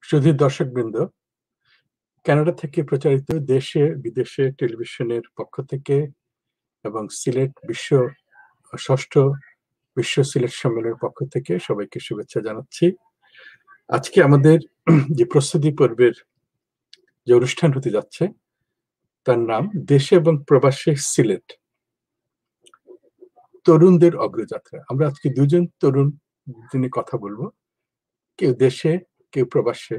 সুধী দর্শকবৃন্দ, কানাডা থেকে প্রচারিত দেশে বিদেশে টেলিভিশনের পক্ষ থেকে এবং সিলেট ষষ্ঠ বিশ্ব সিলেট সম্মেলনের পক্ষ থেকে সবাইকে শুভেচ্ছা জানাচ্ছি। আজকে আমাদের যে প্রস্তুতি পর্বের যে অনুষ্ঠান হতে যাচ্ছে তার নাম দেশে এবং প্রবাসে সিলেট, তরুণদের অগ্রযাত্রা। আমরা আজকে দুজন তরুণ যিনি কথা বলবো, কেউ দেশে কেউ প্রবাসে।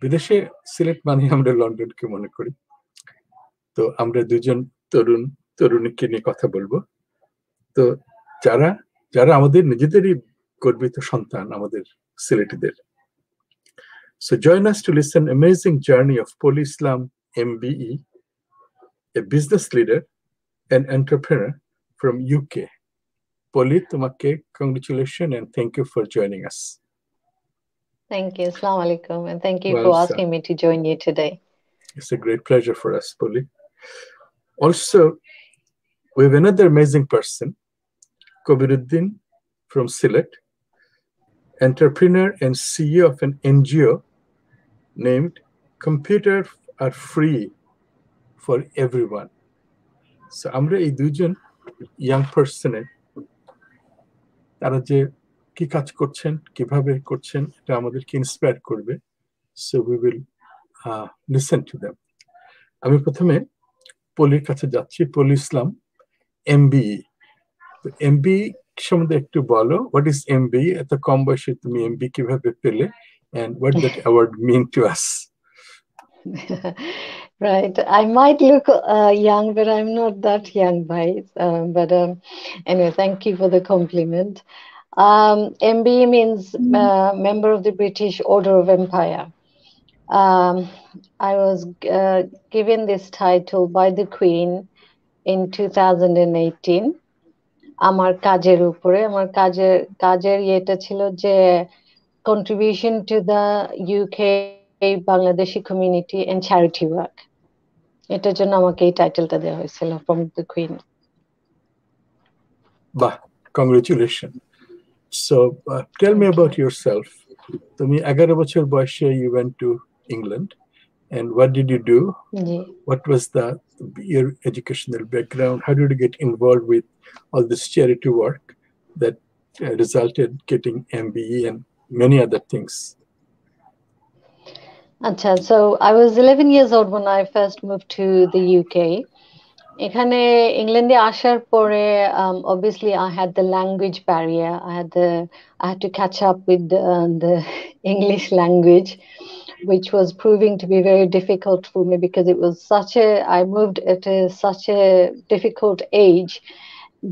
বিদেশে সিলেট মানে আমরা লন্ডনকে মনে করি, তো আমরা দুজন তরুণীকে নিয়ে কথা বলবো। তো যারা যারা আমাদের নিজেদেরই গর্বিত সন্তান, আমাদের সিলেটিদের। So join us to listen amazing journey of Poli Islam MBE, a business leader and entrepreneur from UK. Poli, তোমাকে congratulations and thank you for joining us. Thank you. Assalamu alaikum. And thank you for asking me to join you today. It's a great pleasure for us, Poli. Also, we have another amazing person, Kobiruddin from Sylhet, entrepreneur and CEO of an NGO named Computer Are Free for Everyone. So আমরা এই দুজন young পার্সনের তারা যে কি কাজ করছেন, কিভাবে করছেন, এটা আমাদেরকে ইন্সপায়ার করবে। So we will listen to them. আমি প্রথমে পলির কাছে যাচ্ছি। পলি ইসলাম MBE, তো MBE সম্বন্ধে একটু বলো। What is MBE? এত কম বয়সে তুমি MBE কিভাবে পেলে, and what that award mean to us? Right. I might look young, but I'm not that young, right? Anyway, thank you for the compliment. MBE means Member of the British Order of Empire. I was given this title by the Queen in 2018. আমার কাজের উপরে আমার কাজের ইয়েটা ছিল যে contribution to the UK Bangladeshi community and charity work. এটার জন্য আমাকে এই টাইটেলটা দেওয়া হয়েছিল from the Queen. বাহ, congratulations. So tell me about yourself. তুমি 11 বছর বয়সে you went to England, and what did you do? What was your educational background? How did you get involved with all this charity work that resulted getting MBE and many other things? So I was 11 years old when I first moved to the UK. এখানে ইংল্যান্ডে আসার পরে obviously I had the language barrier. I had to catch up with the English language, which was proving to be very difficult for me because it was I moved at such a difficult age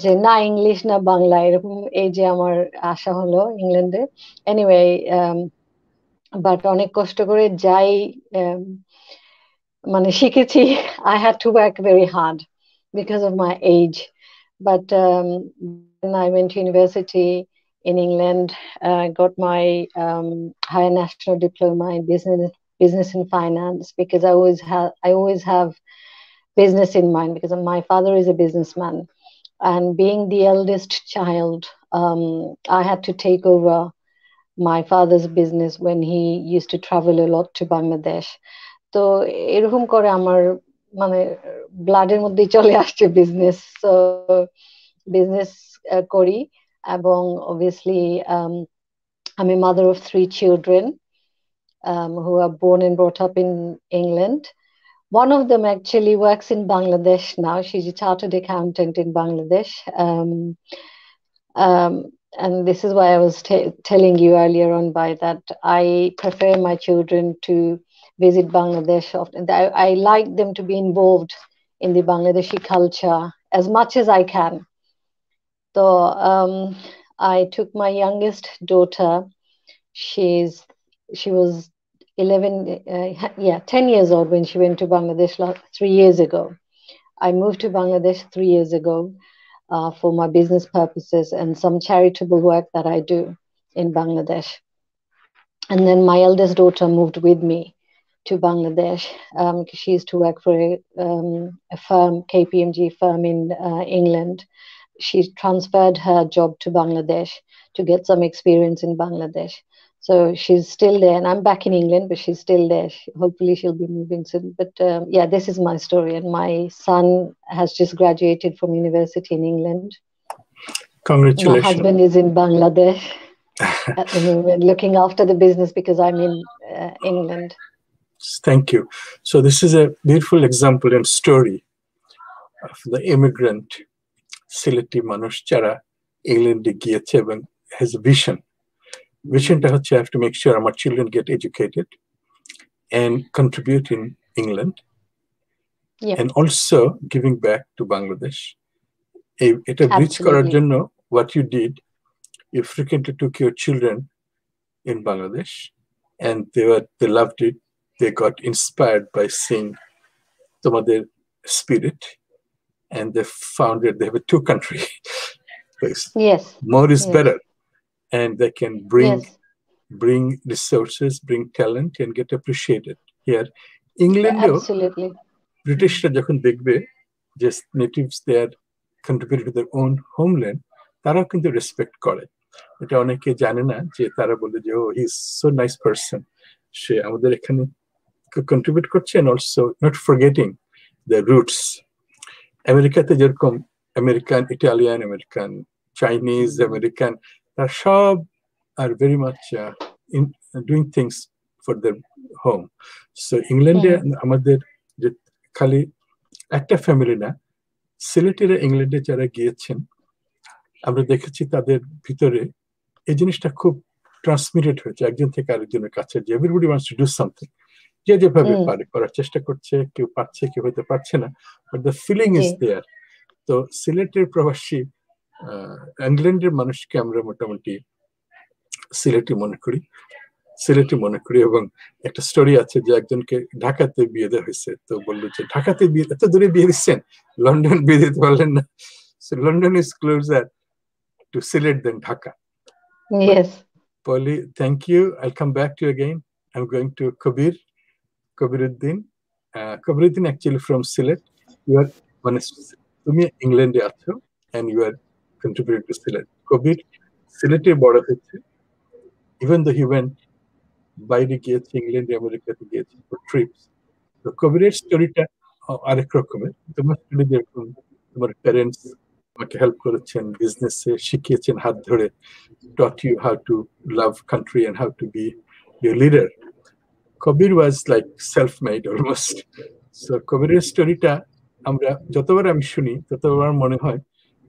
যে না English না বাংলা এরকম এজে আমার আসা হলো ইংল্যান্ডে। Anyway but অনেক কষ্ট করে যাই মানে শিখেছি। I had to work very hard because of my age, but when I went to university in England, got my higher national diploma in business and finance because I always have business in mind because my father is a businessman, and being the eldest child, I had to take over my father's business when he used to travel a lot to Bangladesh. তো এরকম করে আমার মানে ব্লাডের মধ্যে চলে আসছে business. So business করি এবং obviously I'm a mother of 3 children who are born and brought up in England. One of them actually works in Bangladesh now. She's a chartered accountant in Bangladesh. And this is why I was telling you earlier on by that I prefer my children to visit Bangladesh often. I like them to be involved in the Bangladeshi culture as much as I can. So I took my youngest daughter. She was 10 years old when she went to Bangladesh 3 years ago. I moved to Bangladesh 3 years ago for my business purposes and some charitable work that I do in Bangladesh. And then my eldest daughter moved with me to Bangladesh because she used to work for a firm, KPMG firm in England. She transferred her job to Bangladesh to get some experience in Bangladesh. So she's still there, and I'm back in England, but she's still there. Hopefully, she'll be moving soon. But yeah, this is my story, and my son has just graduated from university in England. My Congratulations. husband is in Bangladesh at the moment, looking after the business because I'm in England. Thank you. So this is a beautiful example and story of the immigrant Sylheti মানুষ যারা ইংল্যান্ডে গিয়েছে এবং has a vision. Visionটা হচ্ছে I have to make sure my children get educated and contribute in England, Yep. and also giving back to Bangladesh. এটা reach করার Absolutely. জন্য what you did, you frequently took your children in Bangladesh, and they loved it. They got inspired by seeing তোমাদের spirit, and they found that they have a two-country place. Yes. More is Yes. better, and they can Yes. bring resources, bring talent, and get appreciated here. Englandও Absolutely. ব্রিটিশরা যখন দেখবে যে natives they are contribute to their own homeland, তারাও কিন্তু respect করে। এটা অনেকে জানে না, যে তারা বলে যে ও he is so nice person, সে আমাদের এখানে কন্ট্রিবিউট করছে, and also not forgetting the roots. আমেরিকাতে যেরকম American, Italian, American, Chinese, American, তারা সব আর very much doing things for their home. So ইংল্যান্ডে আমাদের যে খালি একটা ফ্যামিলি না, সিলেটের ইংল্যান্ডে যারা গিয়েছেন আমরা দেখেছি তাদের ভিতরে এই জিনিসটা খুব ট্রান্সমিটেড হয়েছে একজন থেকে আরেকজনের কাছে, যে everybody wants to do something, যে যেভাবে পারে করার চেষ্টা করছে, কেউ পারছে কেউ হয়তো পারছে না, but the feeling is there. তো সিলেটের প্রবাসী ইংল্যান্ডের মানুষকে আমরা মোটামুটি সিলেটি মনে করি। এবং একটা স্টোরি আছে যে একজনকে ঢাকাতে বিয়ে দেওয়া হয়েছে, তো বললো যে ঢাকাতে বিয়ে, এত দূরে বিয়ে দিচ্ছেন, লন্ডন বিয়ে দিতে পারলেন না। So London is closer to Sylhet than Dhaka. Yes. Polly, thank you. I'll come back to you again. I'm going to Kabiruddin. Kabiruddin actually from Sylhet. You are তুমি ইংল্যান্ডে আছো, and you are contributing to Sylhet. কবির সিলেটে বড় হয়েছে, even though he went বাইরে গিয়েছে, ইংল্যান্ডে, আমেরিকাতে গিয়েছে for trips. তো কবিরের স্টোরিটা আরেক রকমের। তোমার স্টোরি যেরকম তোমার প্যারেন্টস তোমাকে হেল্প করেছেন, বিজনেসে শিখিয়েছেন হাত ধরে, taught you how to love country and how to be your leader. Kabir was like self-made almost. So কবিরের স্টোরিটা আমরা যতবার আমি শুনি ততবার মনে হয়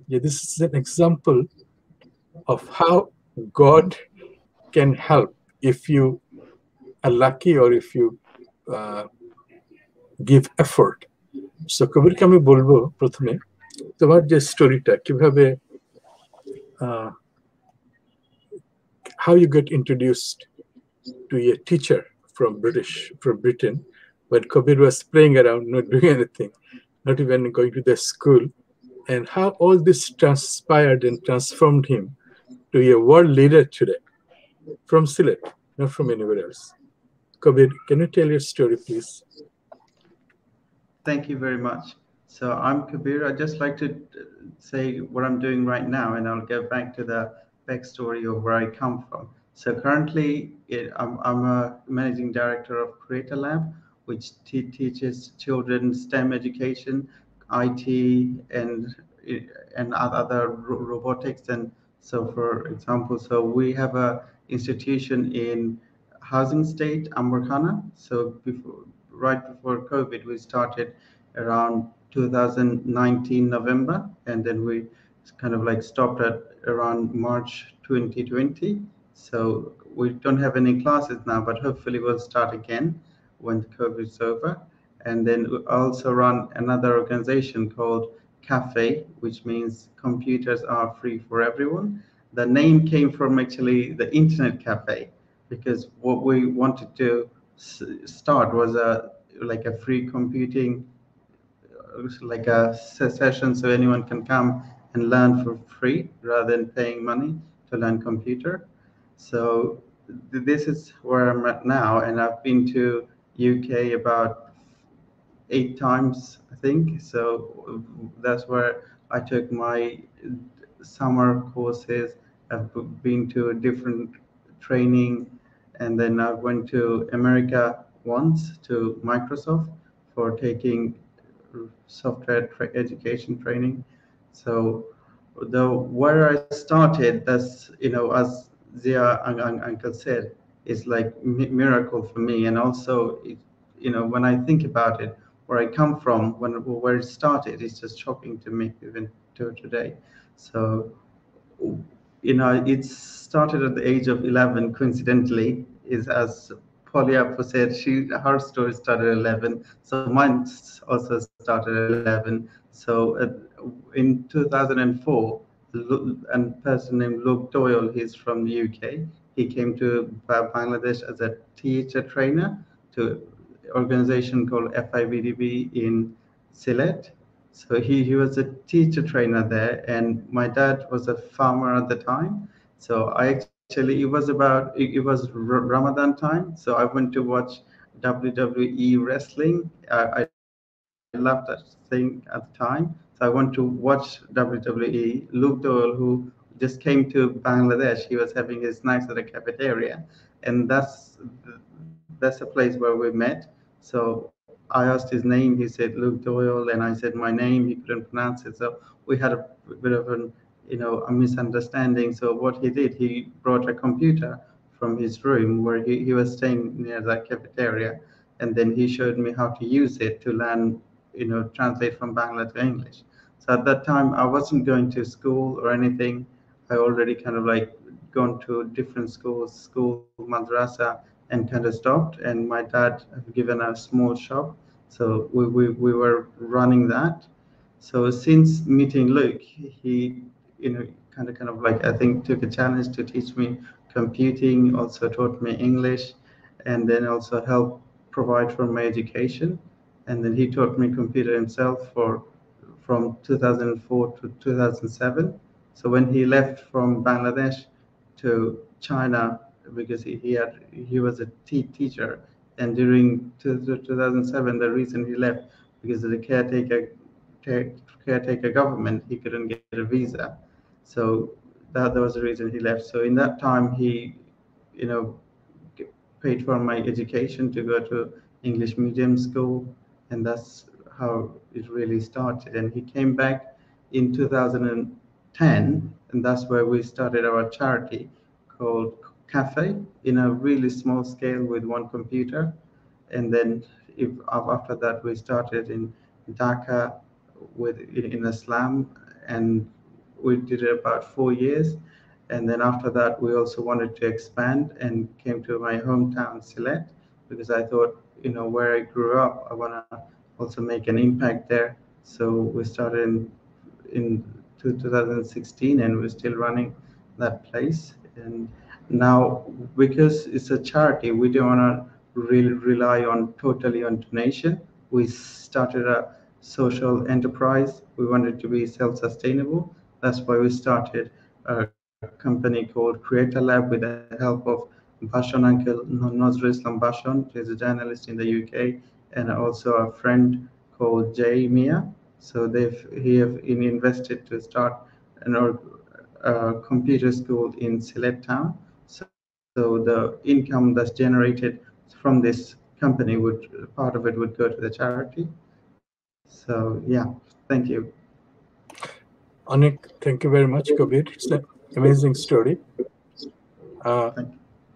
যে this is an example of how God can help if you are lucky or if you give effort. So কবিরকে আমি বলবো প্রথমে তোমার যে স্টোরিটা, কিভাবে how you get introduced to a teacher from Britain when Kabir was playing around, not doing anything, not even going to the school, and how all this transpired and transformed him to a world leader today from Sylhet, not from anywhere else. Kabir, can you tell your story, please? Thank you very much. So I'm Kabir. I'd just like to say what I'm doing right now, and I'll get back to the backstory of where I come from. So currently, I'm a managing director of Creator Lab, which teaches children STEM education, IT, and other robotics. And so, for example, so we have a institution in housing state, Amberkhana. So right before COVID, we started around 2019 November, and then we kind of like stopped at around March 2020. So we don't have any classes now, but hopefully we'll start again when COVID is over. And then we also run another organization called CAFFE, which means computers are free for everyone. The name came from actually the internet cafe, because what we wanted to start was a free computing, like a session, so anyone can come and learn for free rather than paying money to learn computer. So this is where I'm at now, and I've been to UK about 8 times, I think. So that's where I took my summer courses. I've been to different training And then I went to America once to Microsoft for taking software education training. So the where I started, that's, as Zia Uncle said, is like miracle for me. And also, when I think about it, where I come from, where it started, it's just shocking to me even to today. So it started at the age of 11, coincidentally, is as Polyapo said, her story started at 11, so mine also started at 11. So in 2004, a person named Luke Doyle, he's from the UK, he came to Bangladesh as a teacher trainer to organization called FIVDB in Sylhet. So he was a teacher trainer there, and my dad was a farmer at the time. So it was Ramadan time, so I went to watch WWE wrestling. I loved that thing at the time, so I went to watch WWE. Luke Doyle, who just came to Bangladesh, he was having his snacks at a cafeteria, and that's a place where we met. So I asked his name. He said Luke Doyle, and I said my name. He couldn't pronounce it, so we had a bit of a misunderstanding. So what he did, he brought a computer from his room where he was staying near the cafeteria, and then he showed me how to use it to learn, translate from Bangla to English. So at that time, I wasn't going to school or anything. I already kind of like gone to different schools, school, madrasa, and kind of stopped. And my dad had given a small shop, so we were running that. So since meeting Luke, he, kind of like, I think, took a challenge to teach me computing, also taught me English, and then also helped provide for my education. And then he taught me computer himself from 2004 to 2007. So when he left from Bangladesh to China, because he was a teacher, and during 2007, the reason he left, because of the caretaker government, he couldn't get a visa. So that was the reason he left. So in that time, he, you know, paid for my education to go to English medium school, and that's how it really started. And he came back in 2010, and that's where we started our charity called CAFFE in a really small scale with one computer. And then after that, we started in Dhaka in a slum, and we did it about 4 years. And then after that, we also wanted to expand and came to my hometown, Sylhet, because I thought, where I grew up, I want to also make an impact there. So we started in 2016, and we're still running that place. And now, because it's a charity, we don't want to really rely on totally on donation. We started a social enterprise. We wanted to be self-sustainable. That's why we started a company called Creator Lab with the help of Bashon Uncle Nazrul Islam Bashon, who is a journalist in the UK, and also a friend called Jay Mia. So he have invested to start computer school in Sylhet town. So the income that's generated from this company part of it would go to the charity. So yeah, thank you. Anik, thank you very much, Kabir. It's an amazing story.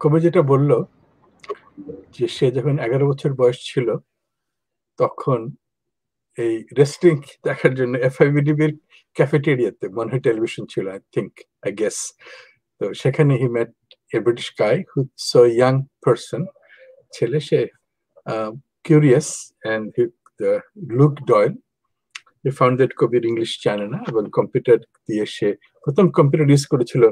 কবি যেটা বললো যে সে যখন 11 বছর বয়স ছিল তখন এই রেসলিং দেখার জন্য এফআইবিডিবির ক্যাফেটেরিয়াতে মনে হয় টেলিভিশন ছিল, আই গেস। তো সেখানে he met a British guy who so young person, ছেলে, সে curious, and Luke Doyle he found that Kabir English জানে না এবং কম্পিউটার দিয়ে সে প্রথম কম্পিউটার ইউজ করেছিল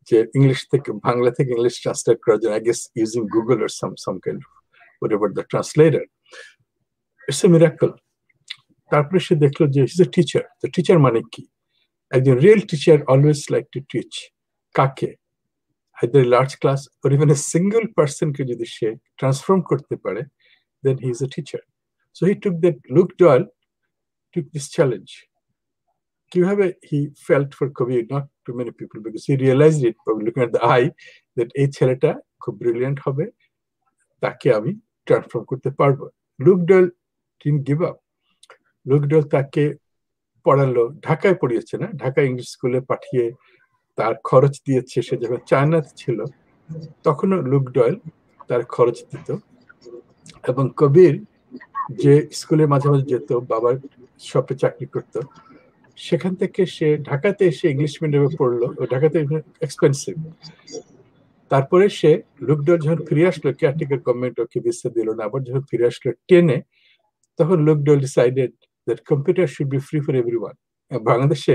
যে ইংলিশ থেকে বাংলা থেকে ইংলিশ ট্রান্সলেট করার জন্য, I guess using Google or some kind of whatever the translator. It's a miracle. তারপরে সে দেখলো যে he's a teacher. The teacher মানে কি? একজন real teacher always like to teach. কাকে? Either a large class or even a single person কে যদি সে transform করতে পারে, then he is a teacher. So he took that, Luke Doyle took this challenge. কিভাবে he felt for Kabir, not too many people, because he realized it by looking at the eye that এই ছেলেটা খুব brilliant হবে, তাকে আমি transform করতে পারবো। Look Doyle didn't give up. Look Doyle তাকে পড়ালো, ঢাকায় পড়িয়েছে না, ঢাকা ইংলিশ স্কুলে পাঠিয়ে তার খরচ দিয়েছে। সে যখন চায়নাতে ছিল তখনও লুক ডয়েল তার খরচ দিত। এবং কবির যে স্কুলে মাঝে মাঝে যেত, বাবার শপে চাকরি করত, সেখান থেকে সে ঢাকাতে এসে ইংলিশ মিডিয়ামে পড়লো। ঢাকাতে এক্সপেন্সিভ। তারপরে সে লুক ডয়েল যখন ফিরে আসলো, কেয়ারটেকার গভর্নমেন্ট ওকে ভিসা দিল না, আবার যখন ফিরে আসলো টেনে, তখন look Doyle decided that computer should be free for everyone. বাংলাদেশে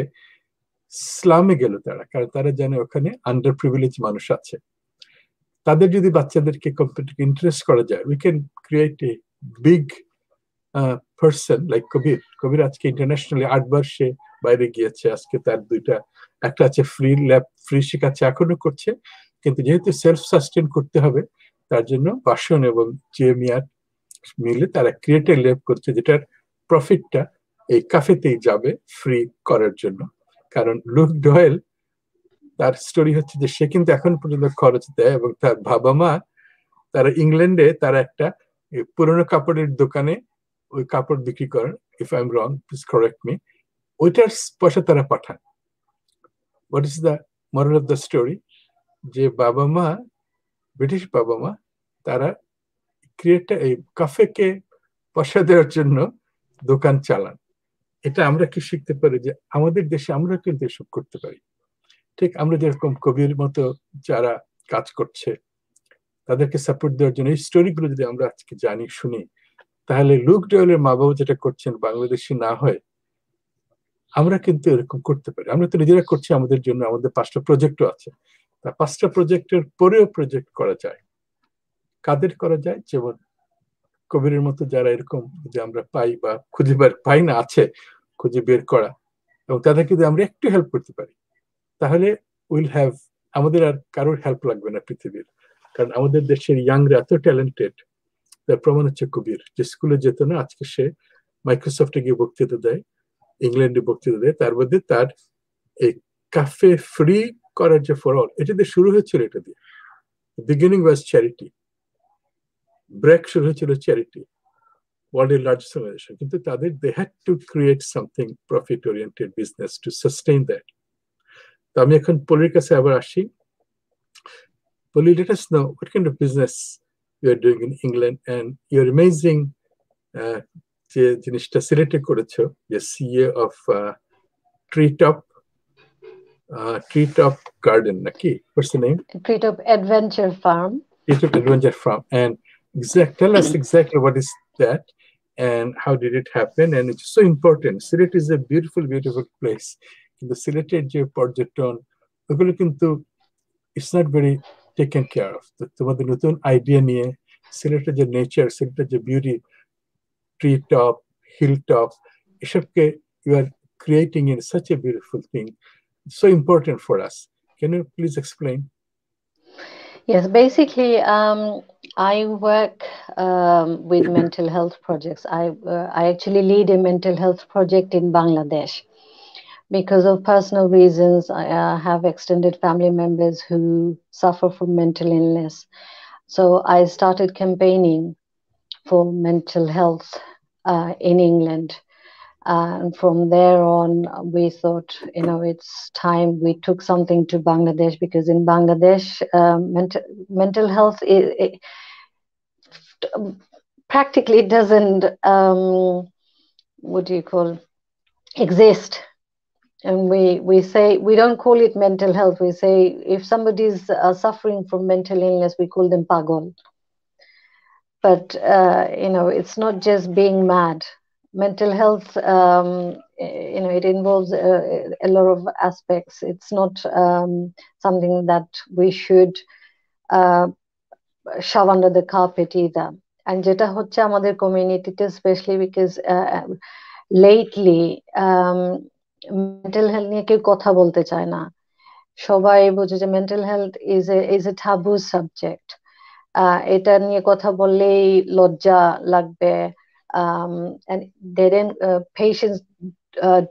স্লামে গেল তারা, কারণ তারা জানে ওখানে আন্ডার প্রিভিলেজ মানুষ আছে। তাদের যদি বাচ্চাদেরকে কম্পিউটার ইন্টারেস্ট করা যায়, we can create a big person like Kabir. Kabir আজকে ইন্টারন্যাশনালি 8 বার সে বাইরে গিয়েছে। আজকে তার একটা আছে ফ্রি ল্যাব, ফ্রি শেখাচ্ছে, এখনো করছে। কিন্তু যেহেতু সেলফ সাস্টেন করতে হবে, তার জন্য বাসন এবং জিএমইআর মিলে তারা ক্রিয়েটিভ ল্যাব করছে, যেটার প্রফিটটা এই কাফেতেই যাবে ফ্রি করার জন্য। কারণ লুক ডয়েল, তার স্টোরি হচ্ছে যে সে কিন্তু এখন পর্যন্ত খরচ দেয়, এবং তার বাবা মা তারা ইংল্যান্ডে তারা একটা পুরনো কাপড়ের দোকানে ওই কাপড় বিক্রি করেন, if I am wrong please correct me, ওইটার পয়সা তারা পাঠান। What is the moral of the story? যে বাবা মা, ব্রিটিশ বাবা মা, তারা এই কাফেকে পয়সা দেওয়ার জন্য দোকান চালান। এটা আমরা কি শিখতে পারি যে আমাদের দেশে আমরা কিন্তু এসব করতে পারি। ঠিক আমরা যেরকম কবির মতো যারা কাজ করছে তাদেরকে সাপোর্ট দেওয়ার জন্য এই স্টোরিগুলো যদি আমরা আজকে জানি, শুনি, তাহলে লুক ডয়েলের মা বাবা যেটা করছেন বাংলাদেশি না হয় আমরা কিন্তু এরকম করতে পারি। আমরা তো নিজেরা করছি আমাদের জন্য, আমাদের 5টা প্রজেক্টও আছে। তা 5টা প্রজেক্টের পরেও প্রজেক্ট করা যায়। কাদের করা যায়? যেমন কবিরের মতো যারা এরকম যে আমরা পাই বা খুঁজে পাই না, আছে, খুঁজে বের করা, এবং তাদেরকে যদি আমরা একটু হেল্প করতে পারি, তাহলে উইল হ্যাভ, আমাদের আর কারোর হেল্প লাগবে না পৃথিবীর। কারণ আমাদের দেশের ইয়াংরা এত ট্যালেন্টেড। তার প্রমাণ হচ্ছে কবির, যে স্কুলে যেত না, আজকে সে মাইক্রোসফটে গিয়ে বক্তৃতা দেয়, ইংল্যান্ডে বক্তৃতা দেয়। তার মধ্যে তার এই কাফে ফ্রি করার যে ফর অল, এটা দিয়ে শুরু হয়েছিল। এটা দিয়ে বিগিনিং ওয়াজ চ্যারিটি, ব্রেক শুরু হয়েছিল চ্যারিটি, ওয়ার্ল্ডের লার্জেস্ট অর্গানাইজেশন। কিন্তু তাদের they had to create something profit oriented business to sustain that. তো আমি এখন পলির কাছে আবার আসি। Poli, let us know what kind of business you are doing in England, and you're amazing যে জিনিসটা সিলেক্ট করেছো, যে সিএ অফ treetop garden নাকি? What's the name? Treetop Adventure Farm. Treetop Adventure Farm. And tell us exactly what is that and how did it happen? And it's so important. Silet is a beautiful, beautiful place. কিন্তু সিলেটের যে পর্যটন, ওগুলো কিন্তু it's not very taken care of. তোমাদের নতুন idea নিয়ে সিলেটের যে নেচার, সিলেটের যে beauty, tree top, hill top, এসবকে you are creating in such a beautiful thing. It's so important for us. Can you please explain? Yes, basically, I work with mental health projects. I actually lead a mental health project in Bangladesh. Because of personal reasons, I have extended family members who suffer from mental illness. So I started campaigning for mental health in England. And from there on, we thought, it's time we took something to Bangladesh, because in Bangladesh, mental health practically doesn't, exist. And we say, we don't call it mental health. We say if somebody's suffering from mental illness, we call them pagal. But, it's not just being mad. Mental health, it involves a lot of aspects. It's not something that we should shove under the carpet either. And যেটা হচ্ছে আমাদের কমিউনিটিতে, especially because lately mental health নিয়ে কেউ কথা বলতে চায় না। সবাই বোঝে যে mental health is a taboo subject. এটা নিয়ে কথা বললেই লজ্জা লাগবে, and patients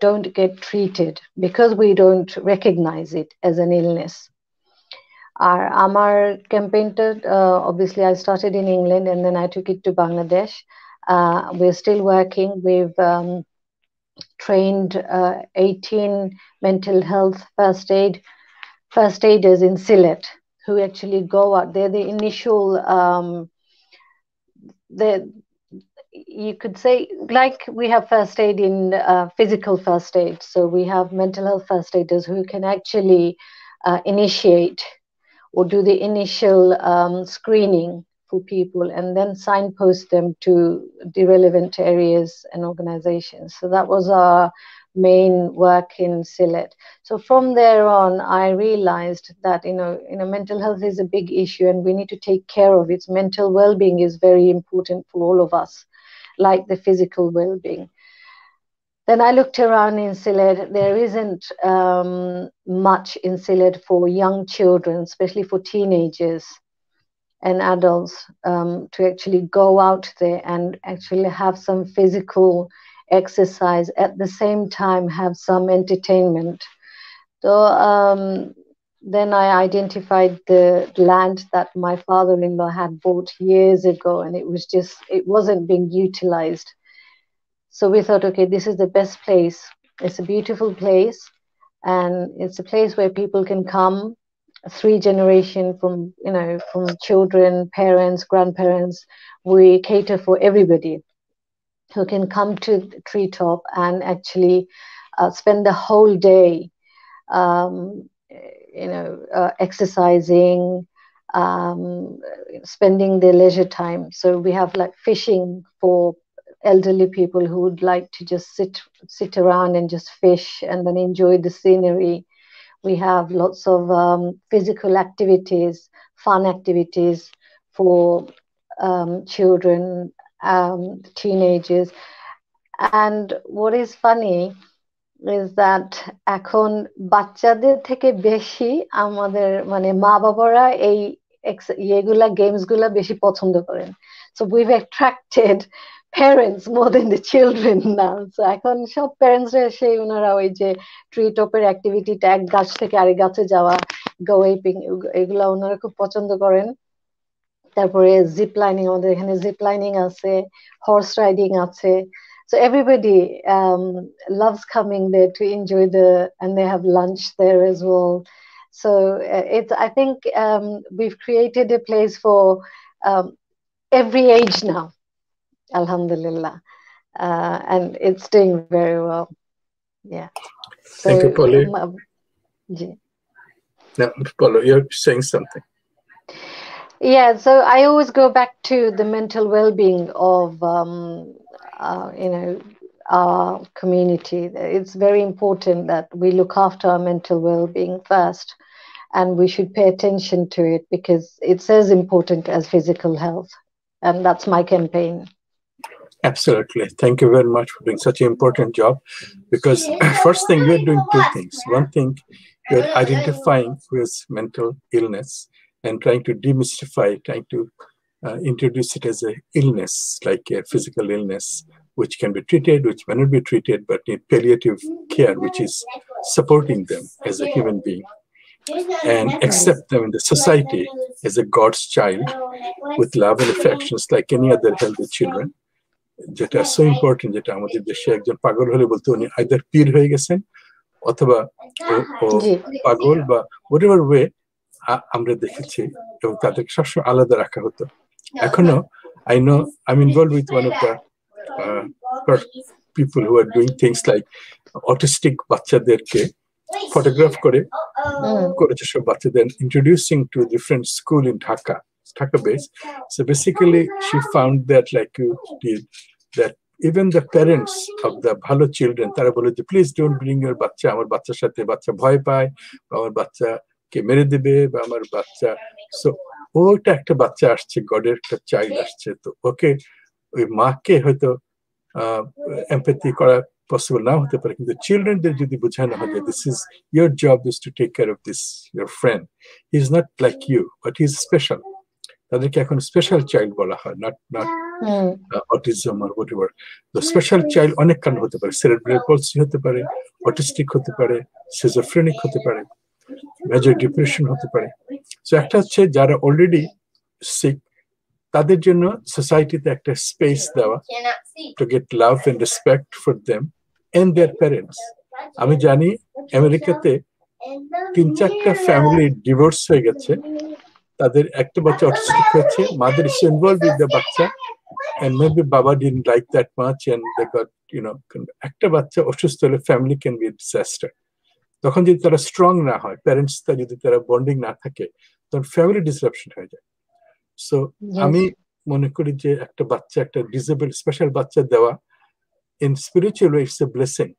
don't get treated because we don't recognize it as an illness. Our campaign, obviously, I started in England and then I took it to Bangladesh. We're still working. We've trained 18 mental health first aiders in Sylhet who actually go out. They're the initial, you could say, like we have first aid in physical first aid. So we have mental health first aiders who can actually initiate or do the initial screening for people and then signpost them to the relevant areas and organizations. So that was our main work in Sylhet. So from there on, I realized that, mental health is a big issue and we need to take care of it. Mental well-being is very important for all of us, like the physical well-being. Then I looked around in Sylhet. There isn't much in Sylhet for young children, especially for teenagers and adults, to actually go out there and actually have some physical exercise at the same time have some entertainment. So then I identified the land that my father-in-law had bought years ago, and it wasn't being utilized. So we thought, okay, this is the best place. It's a beautiful place, and it's a place where people can come, 3 generations from children, parents, grandparents. We cater for everybody who can come to the treetop and actually spend the whole day, exercising, spending their leisure time. So we have like fishing for elderly people who would like to just sit around and just fish and then enjoy the scenery. We have lots of physical activities, fun activities for children, teenagers. And what is funny is that এখন বাচ্চাদের থেকে বেশি আমাদের মানে মা বাবারা এই games গুলা বেশি পছন্দ করেন. So we've attracted parents more than the children now. So এখন সব প্যারেন্টস এসে ওনারা ওই যে ট্রি টপের অ্যাক্টিভিটিটা এক গাছ থেকে আরেক গাছে যাওয়া, গো ওয়েপিং, এগুলা ওনারা খুব পছন্দ করেন. তারপরে জিপ লাইনিং, আমাদের এখানে জিপ লাইনিং আছে, হর্স রাইডিং আছে. So everybody loves coming there to enjoy and they have lunch there as well. So I think we've created a place for every age now, alhamdulillah, and it's doing very well. Yeah. So, thank you, Polly. Now, Paulo, you're saying something. Yeah, so I always go back to the mental well-being of our community. It's very important that we look after our mental well-being first, and we should pay attention to it because it's as important as physical health, and that's my campaign. Absolutely. Thank you very much for doing such an important job, because first thing, you're doing 2 things. One thing, you're identifying who has mental illness and trying to demystify, trying to introduce it as an illness, like a physical illness, which can be treated, which may not be treated, but need palliative care, which is supporting them as a human being and accept them in the society as a God's child with love and affections like any other healthy children. যেটা so important, যেটা আমাদের দেশে একজন পাগল হলে বলতো উনি either পীর হয়ে গেছেন অথবা পাগল বা whatever way আমরা দেখেছি, এবং তাদেরকে সবসময় আলাদা রাখা হতো. এখনো I'm involved with one of the people who are doing things like autistic বাচ্চাদেরকে photograph করেছে সব বাচ্চাদের, introducing to a different school in Dhaka base. So basically she found that, like you did, that even the parents of the bhalo children, tara bole je please don't bring your bachcha, amar bachchar sathe bachcha bhoy paয়, amar bachcha ke mere dibe, ba amar bachcha. So ওটা একটা বাচ্চা আসছে, গডের একটা child আসছে, তো ওকে ওই মাকে হয়তো এমপ্যাথি করা পসিবল নাও হতে পারে, কিন্তু চিলড্রেনদের যদি বোঝানো হয় যে this is your job is to take care of this your friend, he is not like you but he is special, তাদেরকে এখন স্পেশাল চাইল্ড বলা হয়, নট অটিজম আর হোয়াটএভার। তো স্পেশাল চাইল্ড অনেক কারণ হতে পারে, সেরেব্রাল পলসি হতে পারে, অটিস্টিক হতে পারে, সিজোফ্রেনিক হতে পারে, মেজর ডিপ্রেশন হতে পারে। সো একটা হচ্ছে যারা অলরেডি সিক, তাদের জন্য সোসাইটিতে একটা স্পেস দেওয়া to get love and respect for them and their parents. আমি জানি আমেরিকাতে 3-4টা ফ্যামিলি ডিভোর্স হয়ে গেছে, তাদের একটা বাচ্চা অটিস্টিক হয়েছে, mother is involve with the বাচ্চা and maybe Baba didn't like that much and they got, একটা বাচ্চা অসুস্থ হলে ফ্যামিলি ক্যান বি ডিজাস্টার। তখন যদি তারা স্ট্রং না হয়, প্যারেন্টস যদি তারা বন্ডিং না থাকে, তখন ফ্যামিলি ডিসরাপশন হয়ে যায়। সো আমি মনে করি যে একটা বাচ্চা, একটা ডিসেবল স্পেশাল বাচ্চা দেওয়া in spiritual way it's a blessing.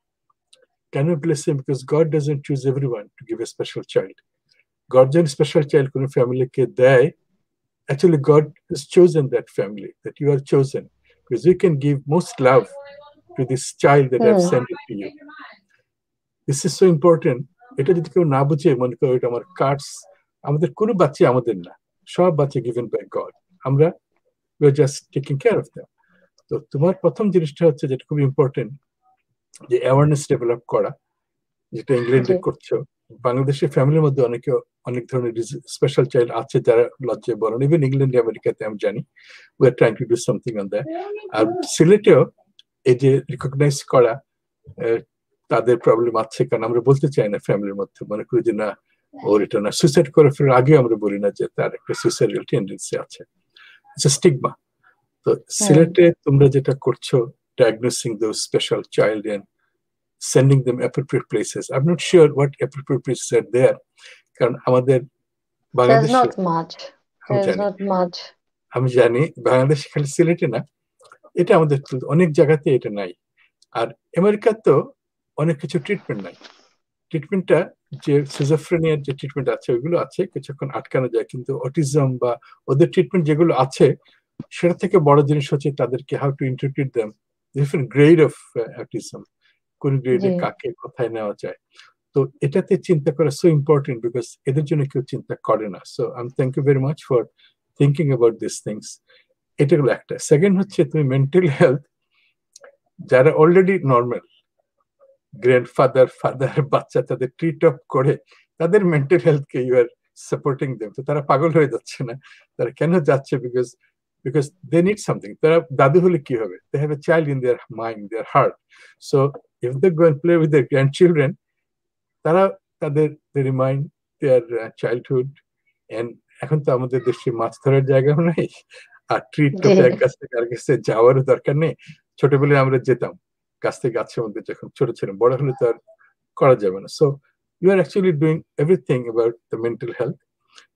Can you bless him? Because God doesn't choose everyone to give a special child. God যখন স্পেশাল চাইল্ড কোনো ফ্যামিলিকে দেয়, actually God has chosen that family, that you are chosen, because you can give most love to this child that I've sent it to you. This is so important. এটা যদি কেউ না বুঝে মনে করো এটা আমার কার্ডস, আমাদের কোনো বাচ্চা আমাদের না, সব বাচ্চা গিভেন বাই গড, আমরা we are just taking care of them. তো তোমার প্রথম জিনিসটা হচ্ছে যেটা খুব ইম্পর্টেন্ট, যে অ্যাওয়ারনেস ডেভেলপ করা, যেটা ইংল্যান্ডে করছো। বাংলাদেশের ফ্যামিলির মধ্যে অনেক ধরনের স্পেশাল চাইল্ড আছে যারা লজ্জায় বলেন, ইভেন ইংল্যান্ডে আমেরিকাতে আমি জানি। We are trying to do something on that. আর সিলেটেও এই যে রিকগনাইজ করা তাদের প্রবলেম আছে, কারণ আমরা বলতে চাই না ফ্যামিলির মধ্যে, মনে করি যে না ওর এটা না, সুইসাইড করে ফেরার আগে আমরা বলি না যে তার একটা সুইসাইডাল টেন্ডেন্সি আছে, ইটস আ স্টিগমা। তো সিলেটে তোমরা যেটা করছো, diagnosing those special child and sending them appropriate places. I'm not sure what appropriate places are there. কারণ আমাদের বাংলাদেশে আমি জানি বাংলাদেশে খালি সিলেটে না, এটা আমাদের অনেক জায়গাতে এটা নাই। আর আমেরিকার তো অনেক কিছু ট্রিটমেন্ট নাই। ট্রিটমেন্টটা যে সিজোফ্রেনিয়ার যে ট্রিটমেন্ট আছে ওইগুলো আছে, কিছুক্ষণ আটকানো যায়, কিন্তু অটিজম বা ওদের ট্রিটমেন্ট যেগুলো আছে সেটা থেকে বড় জিনিস হচ্ছে তাদেরকে how to interpret them, different grade of autism, কোন গ্রেডে কাকে কোথায় নেওয়া যায়। তো এটাতে চিন্তা করা সো ইম্পর্টেন্ট, বিকজ এদের জন্য কেউ চিন্তা করে না। So I thank you very much for thinking about this things. এটা হলো একটা। সেকেন্ড হচ্ছে তুমি মেন্টাল হেলথ, যারা অলরেডি নর্মাল গ্র্যান্ডফাদার ফাদার বাচ্চা তাদের ট্রিট আপ করে তাদের মেন্টাল হেলথকে ইউ আর সাপোর্টিং দেম, তো তারা পাগল হয়ে যাচ্ছে না। তারা কেন যাচ্ছে? because they need something. তারা দাদু হলে কি হবে? They have a child in their mind, their heart. So if they go and play with their grandchildren, তারা they remind their childhood. And এখন তো আমাদের দেশে মাছ ধরার জায়গাও নাই, আর ট্রিট টপে এক গাছ থেকে আর কাছে যাওয়ারও দরকার নেই। ছোটবেলায় আমরা যেতাম গাছ থেকে গাছের মধ্যে, যখন ছোট ছিলাম, বড় হলে তো আর করা যাবে না। So you are actually doing everything about the mental health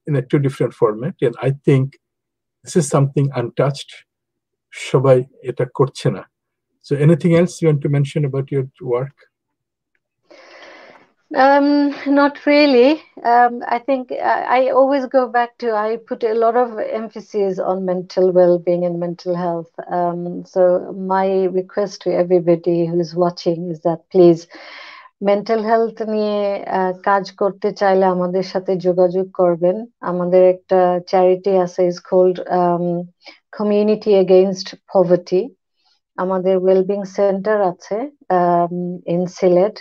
in a two different format, and I think this is something untouched. সবাই এটা করছে না। So anything else you want to mention about your work? Not really. I think I always go back to, I put a lot of emphasis on mental well-being and mental health. So my request to everybody who is watching is that please, mental health নিয়ে কাজ করতে চাইলে আমাদের সাথে যোগাযোগ করবেন। আমাদের একটা চ্যারিটি আছে, is called community against poverty. আমাদের ওয়েলবিং সেন্টার আছে ইন সিলেট,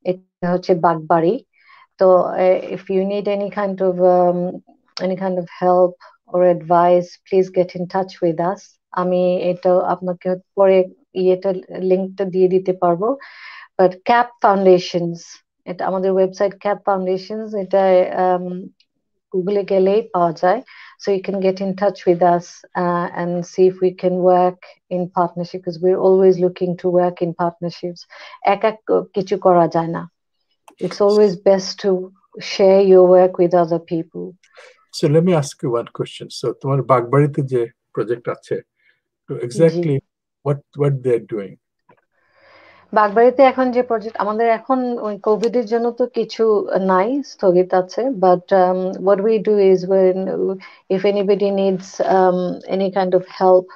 এটা হচ্ছে বাগবাড়ি। তো if you need any kind of help or advice, please get in touch with us. আমি এটা আপনাকে পরে লিংকটা দিয়ে দিতে পারবো। বাট ক্যাপ ফাউন্ডেশনস, এটা আমাদের ওয়েবসাইট ক্যাপ ফাউন্ডেশনস, এটা গুগলে গেলেই পাওয়া যায়। So you can get in touch with us and see if we can work in partnership, because we're always looking to work in partnerships. এক কিছু করা যায় না। It's always best to share your work with other people. So let me ask you one question. So তোমার বাগবাড়িতে যে project আছে, তো exactly what they're doing? বাগবাড়িতে এখন যে প্রজেক্ট আমাদের, এখন ওই কোভিড এর জন্য তো কিছু নাই, স্থগিত আছে। But what we do is, when if anybody needs any kind of help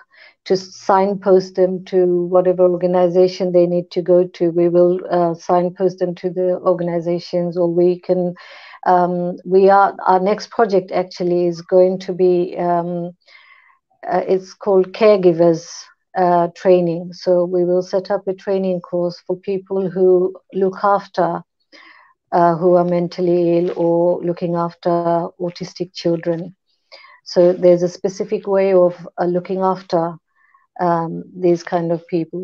to signpost them to whatever organization they need to go to, we will signpost them to the organizations, or we can our next project actually is going to be it's called caregivers training. So we will set up a training course for people who look after who are mentally ill or looking after autistic children. So there's a specific way of looking after these kind of people,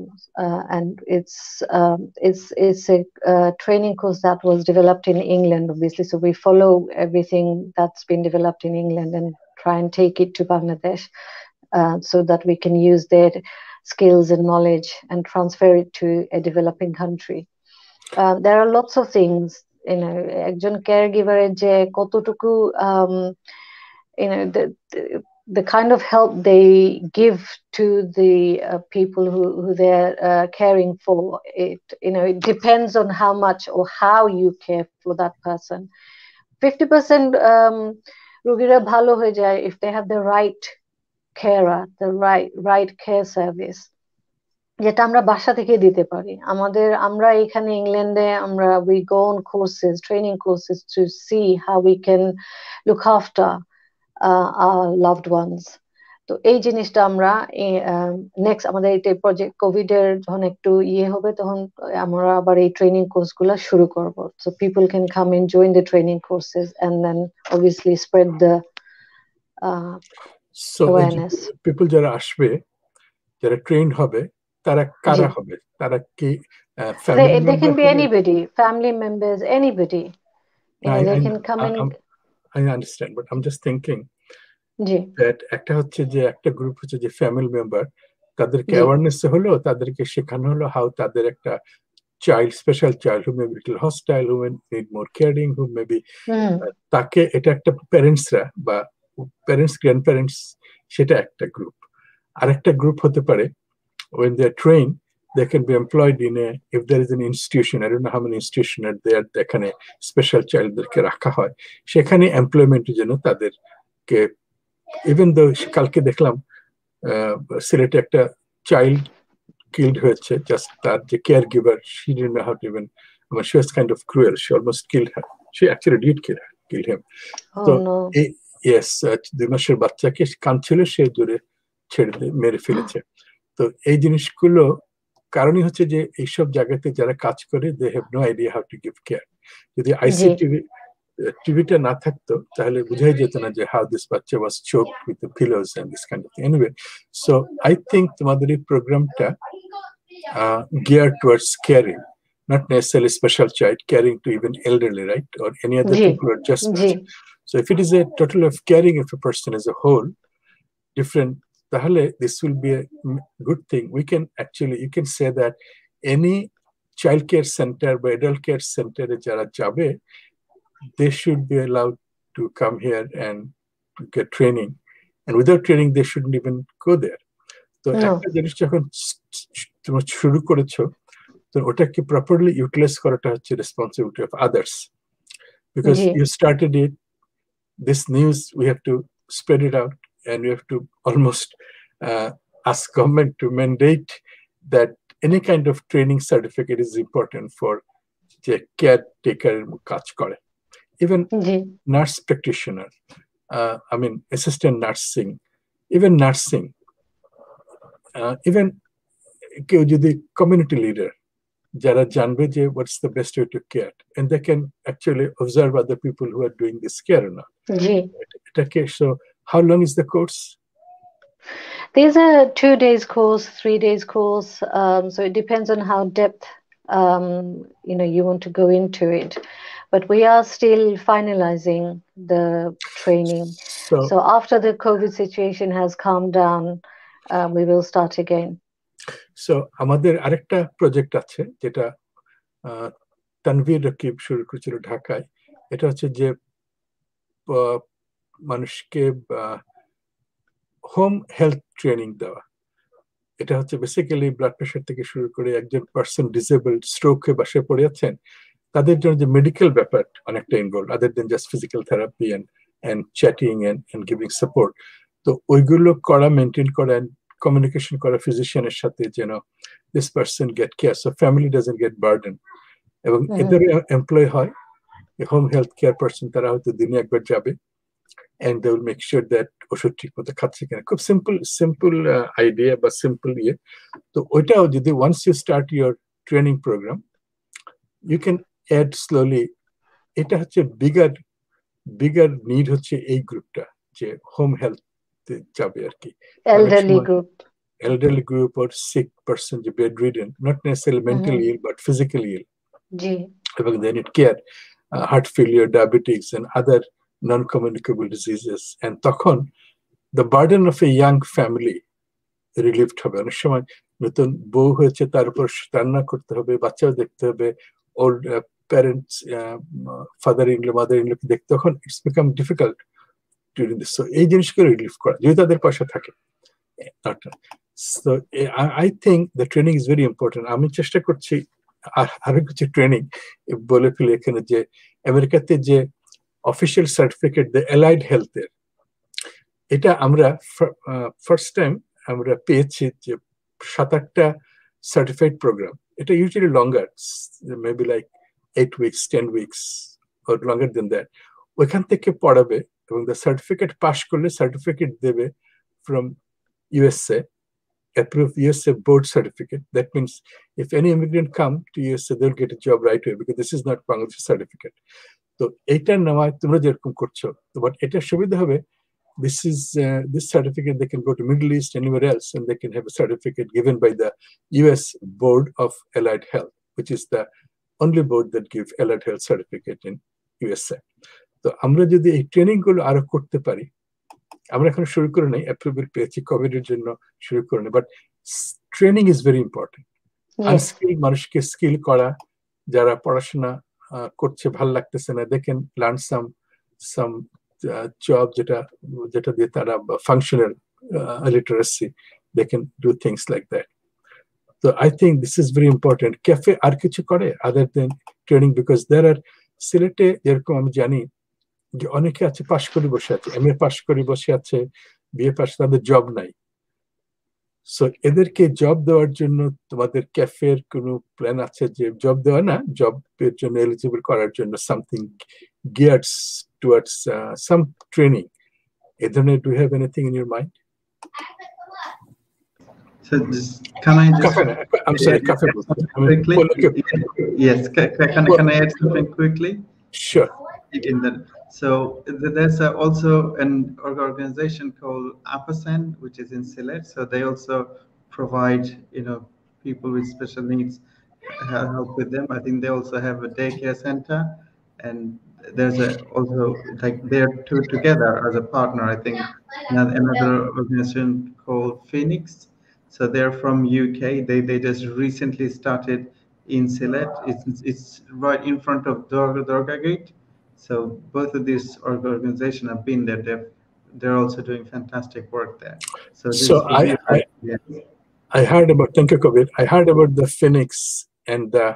and it's a training course that was developed in England, obviously. So we follow everything that's been developed in England and try and take it to Bangladesh, so that we can use their skills and knowledge and transfer it to a developing country. There are lots of things, একজন caregiver যে কতটুকু the kind of help they give to the people who they're caring for. It depends on how much or how you care for that person. 50% রোগীরা ভালো হয়ে যায় if they have the right carer, the right care service, যেটা আমরা বাসা থেকে দিতে পারি। আমরা এখানে ইংল্যান্ডে we go on courses, training courses to see how we can look after our loved ones. তো এই জিনিসটা আমরা নেক্সট আমাদের এই প্রজেক্ট কোভিড এর যখন একটু হবে তখন আমরা আবার এই ট্রেনিং কোর্স গুলা শুরু করব, so people can come and join the training courses and then obviously spread the awareness. people যারা আসবে, যারা ট্রেন্ড হবে, তারা কারা হবে? তারা কি family they can be anybody, family members, anybody. They can come in. I understand, but I'm just thinking that একটা হচ্ছে যে একটা গ্রুপ হচ্ছে যে ফ্যামিলি মেম্বার, তাদেরকে অ্যাওয়ারনেস হলো, তাদেরকে শেখানো হলো হাউ তাদের একটা child, special child who may be little hostile, who may need more caring, who may be তাকে এটা একটা প্যারেন্টসরা বা প্যারেন্টস গ্র্যান্ডপ্যারেন্টস, সেটা একটা গ্রুপ। আর একটা গ্রুপ হতে পারে when they are trained, they can be employed in if there is an institution, I don't know how many institutions are there, যেখানে স্পেশাল চাইল্ডদেরকে রাখা হয়, সেখানে এমপ্লয়মেন্টের জন্য তাদেরকে, ইভেন দো কালকে দেখলাম সিলেটে একটা চাইল্ড killed হয়েছে, জাস্ট তার যে care giver, she didn't know how to even, she was kind of cruel, she almost killed her, she actually did kill him. So yes, 2 মাসের বাচ্চাকে কাঁদছিল, সে দূরে ছেড়ে মেরে ফেলেছে। তো এই জিনিসগুলো কারণই হচ্ছে যে এইসব জায়গাতে যারা কাজ করে they have no idea how to give care. যদি টিভিটা না থাকতো তাহলে বোঝাই যেত না যে how this বাচ্চা was choked with the pillows and this kind of thing. Anyway, so I think তোমাদের এই প্রোগ্রামটা geared towards caring, not necessarily special child, caring to even elderly, right, or any other people who are just so if it is a total of caring of a person as a whole, different, this will be a good thing. We can actually, you can say that any child care center or adult care center jara jabe, they should be allowed to come here and get training, and without training they shouldn't even go there. So একটা জিনিস যখন তোমরা শুরু করেছো, তো ওটাকে properly utilize করাটা হচ্ছে responsibility of others, because you started it, this news, we have to spread it out, and we have to almost ask government to mandate that any kind of training certificate is important for the caretaker কাজ করে, even nurse practitioner, I mean assistant nursing, even nursing, even কেউ যদি community leader যারা জানবে যে what's the best way to care, and they can actually observe other people who are doing this care or not. এটাকে, so how long is the course? There's a 2 days course, 3 days course, so it depends on how depth you want to go into it, but we are still finalizing the training, so after the COVID situation has calmed down, we will start again. So আমাদের আরেকটা project আছে যেটা তানভীর রকিব শুরু করেছিল ঢাকায়, এটা হচ্ছে যে মানুষকে হোম হেলথ ট্রেনিং দেওয়া। এটা হচ্ছে বেসিক্যালি ব্লাড প্রেশার থেকে শুরু করে একজন পার্সন ডিসেবলড, স্ট্রোকে বাসায় পড়ে আছেন, তাদের জন্য যে মেডিকেল ব্যাপার অনেকটা involve, other than just physical therapy and chatting and giving support. তো ওইগুলো করা, মেনটেন করা, কমিউনিকেশন করা ফিজিশিয়ানের সাথে, যেন this person get care, so family doesn't get burden, এবং এদের এমপ্লয় হয় হোম হেলথ কেয়ার পার্সন, তারা হয়তো দিনে একবার যাবে, and they will make sure that ওষুধ ঠিক মতো খাচ্ছে কিনা। খুব সিম্পল আইডিয়া বা সিম্পল ইয়ে। তো ওইটাও যদি once you start your training program, you can add slowly এটা হচ্ছে বিগার নিড হচ্ছে এই গ্রুপটা, যে হোম হেলথ যাবে আর কি, elderly group or sick person, যে bedridden, not necessarily mentally ill but physically ill, এবং they need care, heart failure, diabetics and other non-communicable diseases. And তখন the burden of a young family relieved হবে। অনেক সময় নতুন বউ হয়েছে, তার উপর রান্না করতে হবে, বাচ্চাও দেখতে হবে, old parents, father in law, mother ইনলোকে দেখতে, তখন it's become difficult during this. So এই জিনিসগুলো রিলিফ করা, যদি তাদের পয়সা থাকে। So I think the training is very important. আমি চেষ্টা করছি আরো কিছু ট্রেনিং বলে ফেলি এখানে, যে আমেরিকাতে যে অফিসিয়াল সার্টিফিকেট দ্য অ্যালাইড হেলথের, এটা আমরা ফার্স্ট টাইম আমরা পেয়েছি যে 7-8টা সার্টিফাইড প্রোগ্রাম। এটা usually longer, maybe like 8 weeks, 10 weeks or longer than that। ওইখান থেকে পড়াবে এবং দ্য সার্টিফিকেট পাস করলে সার্টিফিকেট দেবে from USA, approved USA board certificate. That means if any immigrant come to USA, they'll get a job right away because this is not Bangladesh certificate. তো এইটার নামায় তোমরা যেরকম করছো, বাট এটা সুবিধা হবে, this certificate they can go to Middle East, anywhere else, and they can have a certificate given by the US Board of Allied Health, which is the only board that gives allied health certificate in USA. তো আমরা যদি এই training গুলো আরো করতে পারি, আমরা এখন শুরু করে নাই, অ্যাপ্রুভাল পেয়েছি কোভিডের জন্য শুরু করে নাই, but training is very important. Unskill মানুষকে স্কিল করা, যারা পড়াশোনা করছে ভাল লাগতেছে না, they can learn some job যেটা দিয়ে তারা functional literacy, they can do things like that. তো I think this is very important. Cafe আর কিছু করে আদার দেন ট্রেনিং? বিকজ দেয়ার আর, সিলেটে যেরকম আমি জানি যে অনেকে আছে পাশ করে বসে আছে, MA পাশ করে বসে আছে, BA পাশ, তাদের জব নাই। সো এদেরকে জব দেওয়ার জন্য তোমাদের ক্যাফের কোনো প্ল্যান আছে? যে জব দেওয়া না, জবের জন্য এলিজিবল করার জন্য সামথিং গিয়ার্স টুয়ার্ডস সাম ট্রেনিং, এ ধরনের, do have anything in your mind? So can I just? I'm sorry, CAFFE. Quickly. Yes. Can I add something quickly? Sure. So there's also an organization called APASEN, which is in Sylhet. So they also provide, people with special needs, help with them. I think they also have a daycare center, and there's also like they're two together as a partner. I think another organization called Phoenix. So they're from UK. They just recently started in Sylhet. It's right in front of Durga Gate. So both of these organizations have been there. They're also doing fantastic work there. So I heard about, thank you, Kabir. I heard about the Phoenix and the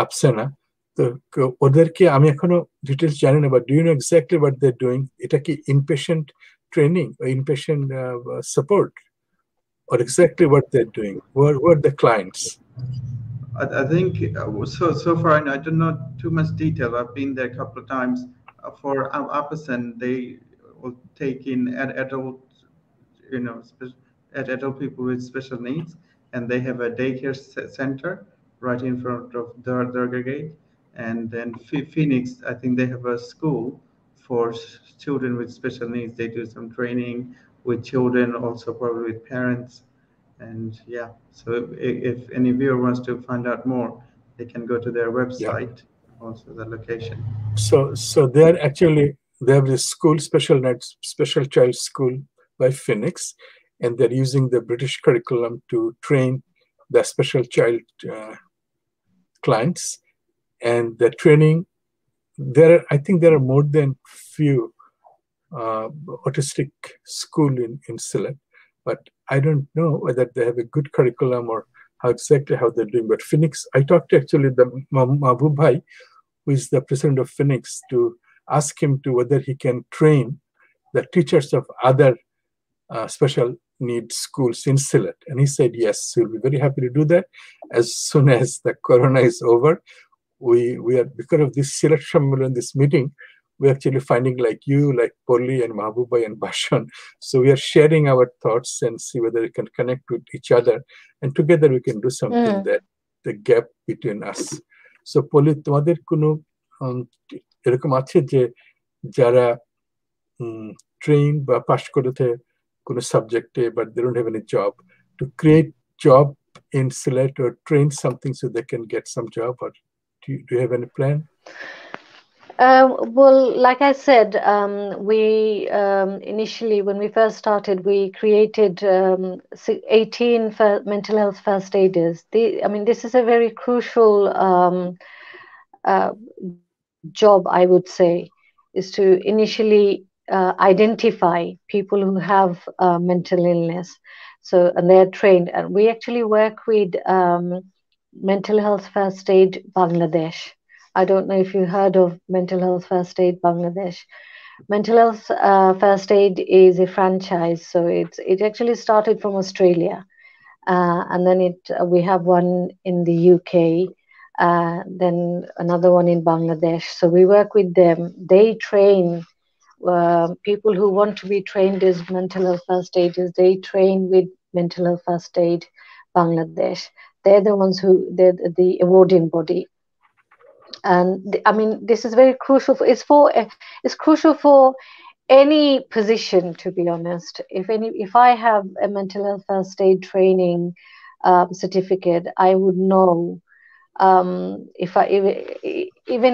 Apsena. তো ওদেরকে আমি এখনো details জানি না, but do you know exactly what they are doing? এটা কি inpatient training, inpatient support, or exactly what they're doing? Who are the clients? I think so far I don't know too much detail. I've been there a couple of times. For APASEN, they will take in adult, adult people with special needs, and they have a daycare center right in front of Durga Gate. And then Phoenix, I think they have a school for children with special needs. They do some training with children, also probably with parents. And yeah, so if any viewer wants to find out more, they can go to their website, also the location. So they have this school, special child school by Phoenix, and they're using the British curriculum to train the special child clients. And the training, I think there are more than few autistic school in Sylhet, but I don't know whether they have a good curriculum or how they're doing. But Phoenix, I talked to actually the Mahbub Bhai, who is the president of Phoenix, to ask him to whether he can train the teachers of other special needs schools in Sylhet. And he said yes, he'll be very happy to do that as soon as the corona is over. We are, because of this Sylhet Shammilan, this meeting, we're actually finding like you, like Polly and Mahbubai and Bashan. So we are sharing our thoughts and see whether we can connect with each other. And together we can do something that the gap between us. So Polly, তোমাদের কোনো এরকম আছে যে যারা train বা পাশ করেছে কোনো সাবজেক্টে but they don't have any job, to create job in Sylhet or train something so they can get some job, or do you have any plan? Well, like I said, we initially, when we first started, we created 18 mental health first aiders. I mean, this is a very crucial uh, job, I would say, is to initially identify people who have mental illness. So, and they're trained. And we actually work with Mental Health First Aid Bangladesh. I don't know if you heard of Mental Health First Aid Bangladesh. Mental Health First Aid is a franchise, so it actually started from Australia, and then we have one in the UK, then another one in Bangladesh. So we work with them. They train people who want to be trained as mental health first aiders. They train with Mental Health First Aid Bangladesh. They're the ones who they're the awarding body. And I mean, this is very crucial. It's crucial for any position, to be honest. If I have a mental health first aid training certificate, I would know, even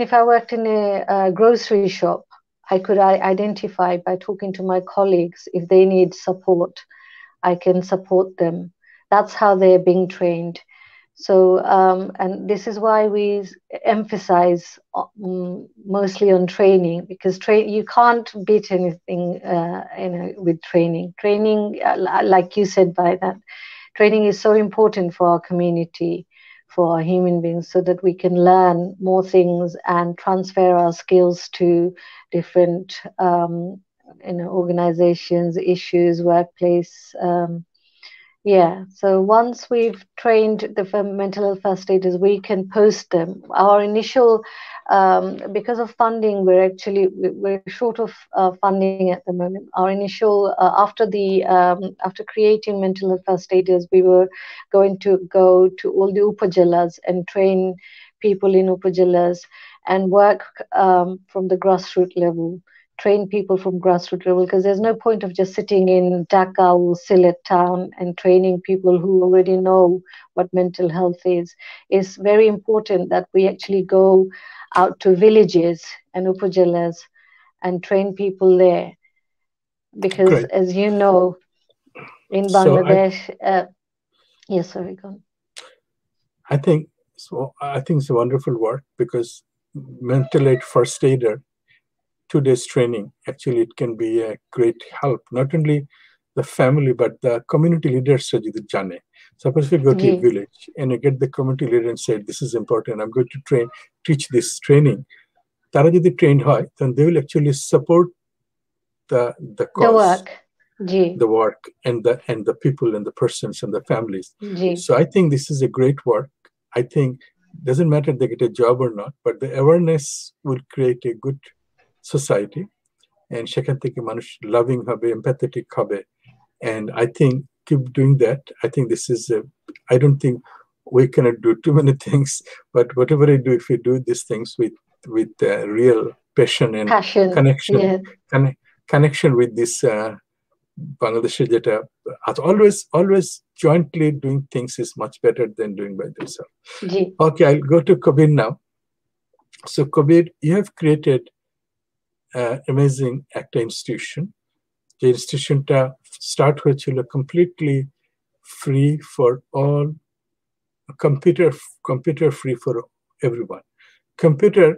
if I worked in a grocery shop, I could identify by talking to my colleagues if they need support. I can support them. That's how they're being trained. So, and this is why we emphasize mostly on training, because you can't beat anything, with training. Training, like you said, by that, training is so important for our community, for our human beings, so that we can learn more things and transfer our skills to different, organizations, issues, workplace. Yeah, so once we've trained the mental health first aiders, we can post them. Our initial, because of funding, we're short of funding at the moment. Our initial, after creating mental health first aiders, we were going to go to all the upajilas and train people in upajilas and work from the grassroots level. Train people from grassroots level, because there's no point of just sitting in Dhaka or Sylhet town and training people who already know what mental health is. It's very important that we actually go out to villages and upajilas and train people there, because Great. as you know, in Bangladesh, yes, sorry, go on. I think it's a wonderful work, because mental aid first aider, 2 days training, actually it can be a great help, not only the family but the community leaders. Suppose you go to a village and you get the community leader and say, this is important, I'm going to teach this training. Tara jodi trained hoy, then they will actually support the cause, the work, and the people and the persons and the families. So I think this is a great work. I think doesn't matter they get a job or not, but the awareness will create a good society, and সেখান থেকে মানুষ loving হবে, empathetic হবে, and I think keep doing that. I think this is I don't think we cannot do too many things, but whatever I do, if we do these things with real passion and connection with this Bangladeshi যেটা always jointly doing things is much better than doing by themselves. Okay, I'll go to Kabir now. So Kabir, you have created amazing একটা institution. The institutionটা start হয়েছিল completely free for all, computer free for everyone. Computer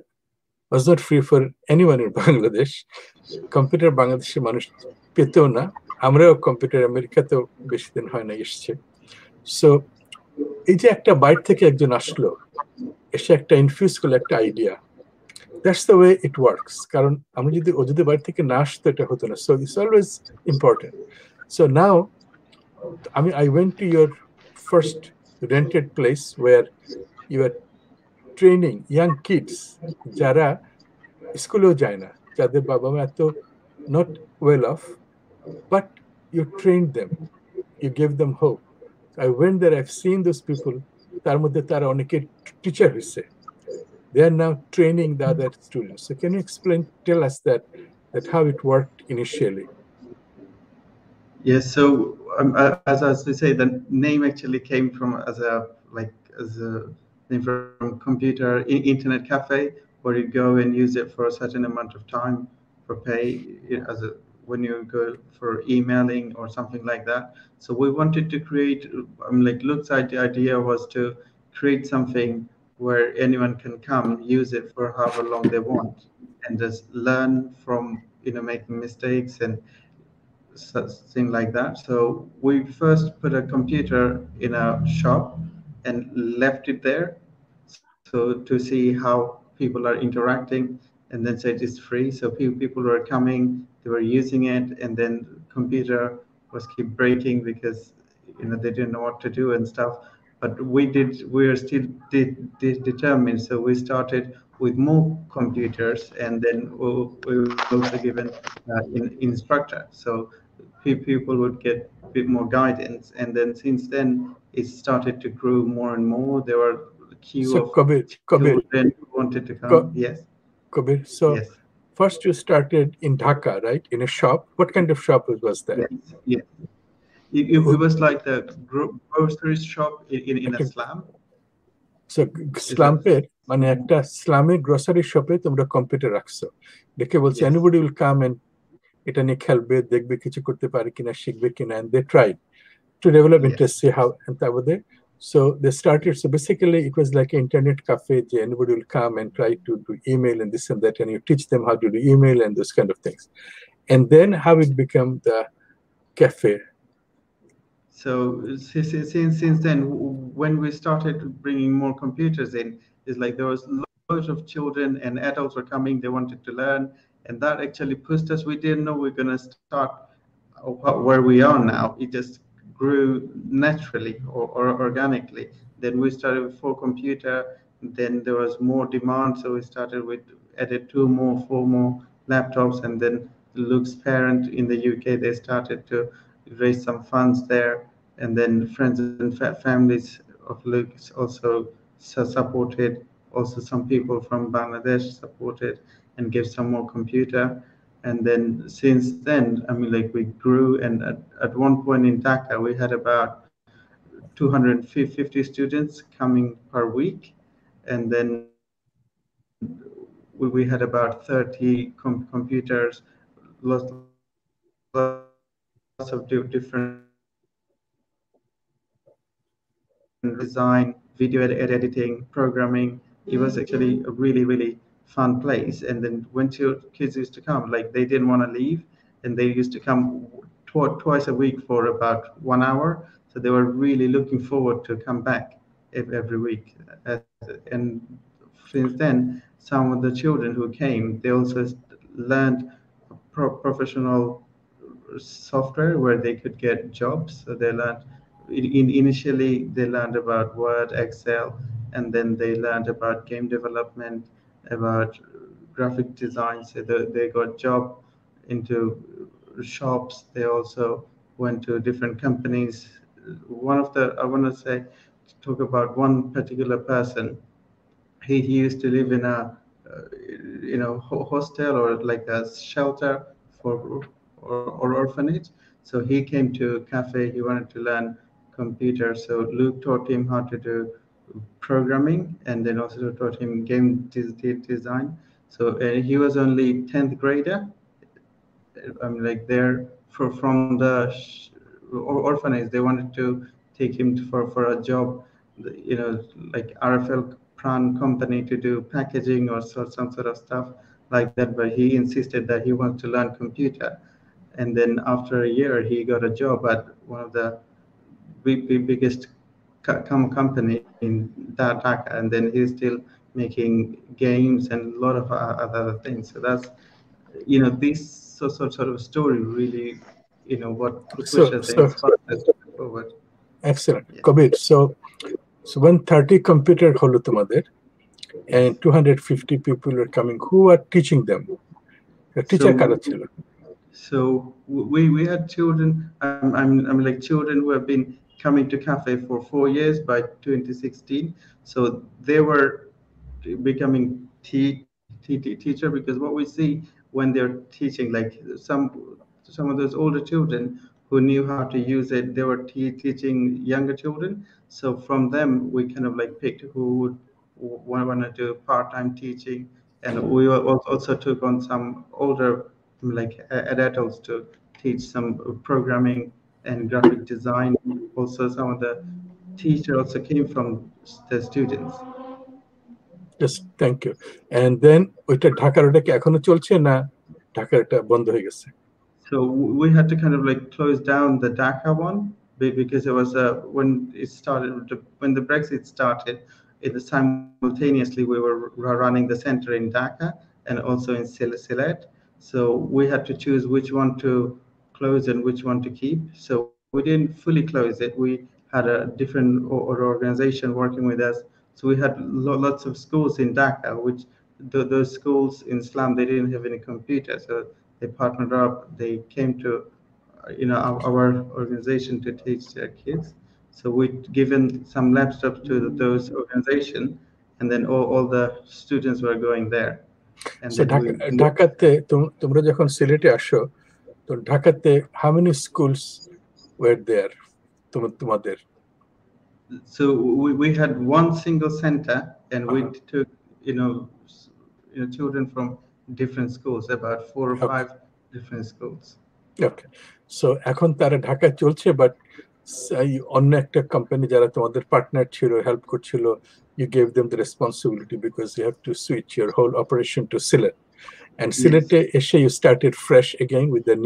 was not free for anyone in Bangladesh. Computer বাংলাদেশের মানুষ পেতেও না, আমরাও computer আমেরিকাতেও বেশি দিন হয় না এসছে। সো এই যে একটা বাইরে থেকে একজন আসলো, এসে একটা ইনফিউজ করলো একটা idea, that's the way it works. কারণ আমরা যদি বাইরে থেকে না আসতো এটা হতো না। So it's always important. So now I went to your first rented place where you are training young kids যারা স্কুলেও যায় না, যাদের বাবা মা এত not well off, but you trained them, you gave them hope. I went there, I've seen those people, তার মধ্যে তারা অনেকে টিচার হয়েছে, they are now training the other students. So can you tell us that how it worked initially? Yes, so as we say, the name actually came from as a name from computer internet cafe, where you go and use it for a certain amount of time for pay as a when you go for emailing or something like that. So we wanted to create, like Luke's idea was to create something where anyone can come use it for however long they want and just learn from making mistakes and such thing like that. So we first put a computer in a shop and left it there, so to see how people are interacting, and then said it's free. So people were coming, they were using it, and then computer was keep breaking because they didn't know what to do and stuff. But we are still determined. So we started with more computers, and then we were also given instructor. So people would get a bit more guidance, and then since then it started to grow more and more. There were a queue So of Kabir, children who wanted to come. Ko- Yes, Kabir. So yes, first you started in Dhaka, right? In a shop. What kind of shop was that? yes, yes. It was like the grocery shop in a slum. So Is that স্লাম্পের মানে একটা স্লামের grocery শপে তোমরা computer রাখছো, দেখে বলছে yes, anybody will come and এটা নিয়ে খেলবে, দেখবে কিছু করতে পারে কিনা, শিখবে কিনা, and they tried to develop yes. interest, see how, and তারপরে so they started. So basically it was like an internet cafe where anybody will come and try to do email and this and that, and you teach them how to do email and those kind of things, and then how it became the cafe. So since then, when we started bringing more computers in, it's like there was loads of children and adults were coming. They wanted to learn, and that actually pushed us. We didn't know we are going to start where we are now. It just grew naturally or organically. Then we started with 4 computer. Then there was more demand, so we started with added 2 more, 4 more laptops, and then Luke's parent in the UK, they started to raise some funds there, and then friends and families of Luke also supported. Also, some people from Bangladesh supported and gave some more computer. And then since then, I mean, like we grew, and at one point in Dhaka, we had about 250 students coming per week, and then we had about 30 computers, lots of different design, video editing, programming. It was actually a really fun place. And then when kids used to come, like they didn't want to leave, and they used to come twice a week for about 1 hour. So they were really looking forward to come back every week. And since then, some of the children who came, they also learned professional software where they could get jobs. So they learned initially they learned about Word, Excel, and then they learned about game development, about graphic design. So they got job into shops. They also went to different companies. One of the I want to say talk about one particular person. He used to live in a hostel or like a shelter for or orphanage. So he came to cafe. He wanted to learn computer. So Luke taught him how to do programming, and then also taught him game design. So he was only 10th grader. I'm like there from the orphanage. They wanted to take him for a job, like RFL Pran company to do packaging or some sort of stuff like that. But he insisted that he wants to learn computer, and then after a year, he got a job at one of the biggest company in Dhaka, and then he's still making games and a lot of other things. So that's this sort of story really, what So pushes and inspires us forward. excellent, Yeah. Kabir. So 130 computer হলো তোমাদের, and 250 people were coming. Who are teaching them? The teacher কারা ছিল? So we had children. I'm like children who have been coming to CAFFE for 4 years by 2016. So they were becoming teacher, because what we see when they're teaching, like some of those older children who knew how to use it, they were teaching younger children. So from them, we kind of like picked who would want to do part-time teaching, and we also took on some older like adults to teach some programming and graphic design. Also, some of the teacher also came from the students. Yes, thank you. And then ওইটা ঢাকার ওটা কি এখনো চলছে না ঢাকার এটা বন্ধ হয়ে গেছে? So we had to kind of like close down the Dhaka one because it was when it started, when the Brexit started, simultaneously we were running the center in Dhaka and also in Sylhet. So we had to choose which one to close and which one to keep. So we didn't fully close it. We had a different organization working with us. So we had lots of schools in Dhaka, which those schools in Islam, they didn't have any computer. So they partnered up. They came to, our organization to teach their kids. So we'd given some laptops to those organization, and then all the students were going there. And So then ঢাকাতে তোমরা যখন সিলেটে আসো, তো ঢাকাতে how many schools were there তোমাদের? So we had one single center, and we took children from different schools, about 4 or 5 different schools. Okay, so এখন তারা ঢাকায় চলছে, বাট অন্য একটা কোম্পানি যারা তোমাদের পার্টনার ছিল, হেল্প করছিল, you gave them the responsibility because you have to switch your whole operation to Sylhet. And Sylhet eshe you started fresh again with the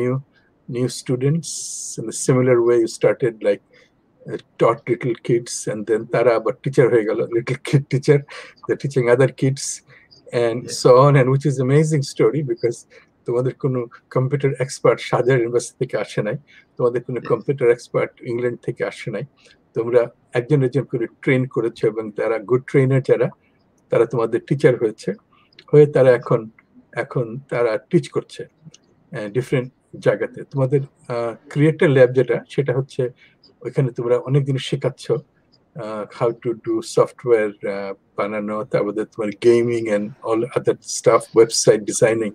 new students in a similar way. You started like taught little kids, and then tara but teacher hoye gelo, little kid teacher, they're teaching other kids and so on, and which is amazing story because তোমাদের কোনো computer expert সাজার university থেকে আসে নাই, তোমাদের কোনো computer expert England থেকে আসে নাই, তোমরা একজন একজন করে ট্রেন করেছো, এবং তারা গুড ট্রেনার যারা, তারা তোমাদের টিচার হয়ে তারা এখন তারা টিচ করছে ডিফারেন্ট জায়গাতে। তোমাদের ক্রিয়েটর ল্যাব যেটা, সেটা হচ্ছে ওইখানে তোমরা অনেক জিনিস শেখাচ্ছ, হাউ টু ডু সফটওয়্যার বানানো, তারপরে তোমার gaming and all other staff, website designing.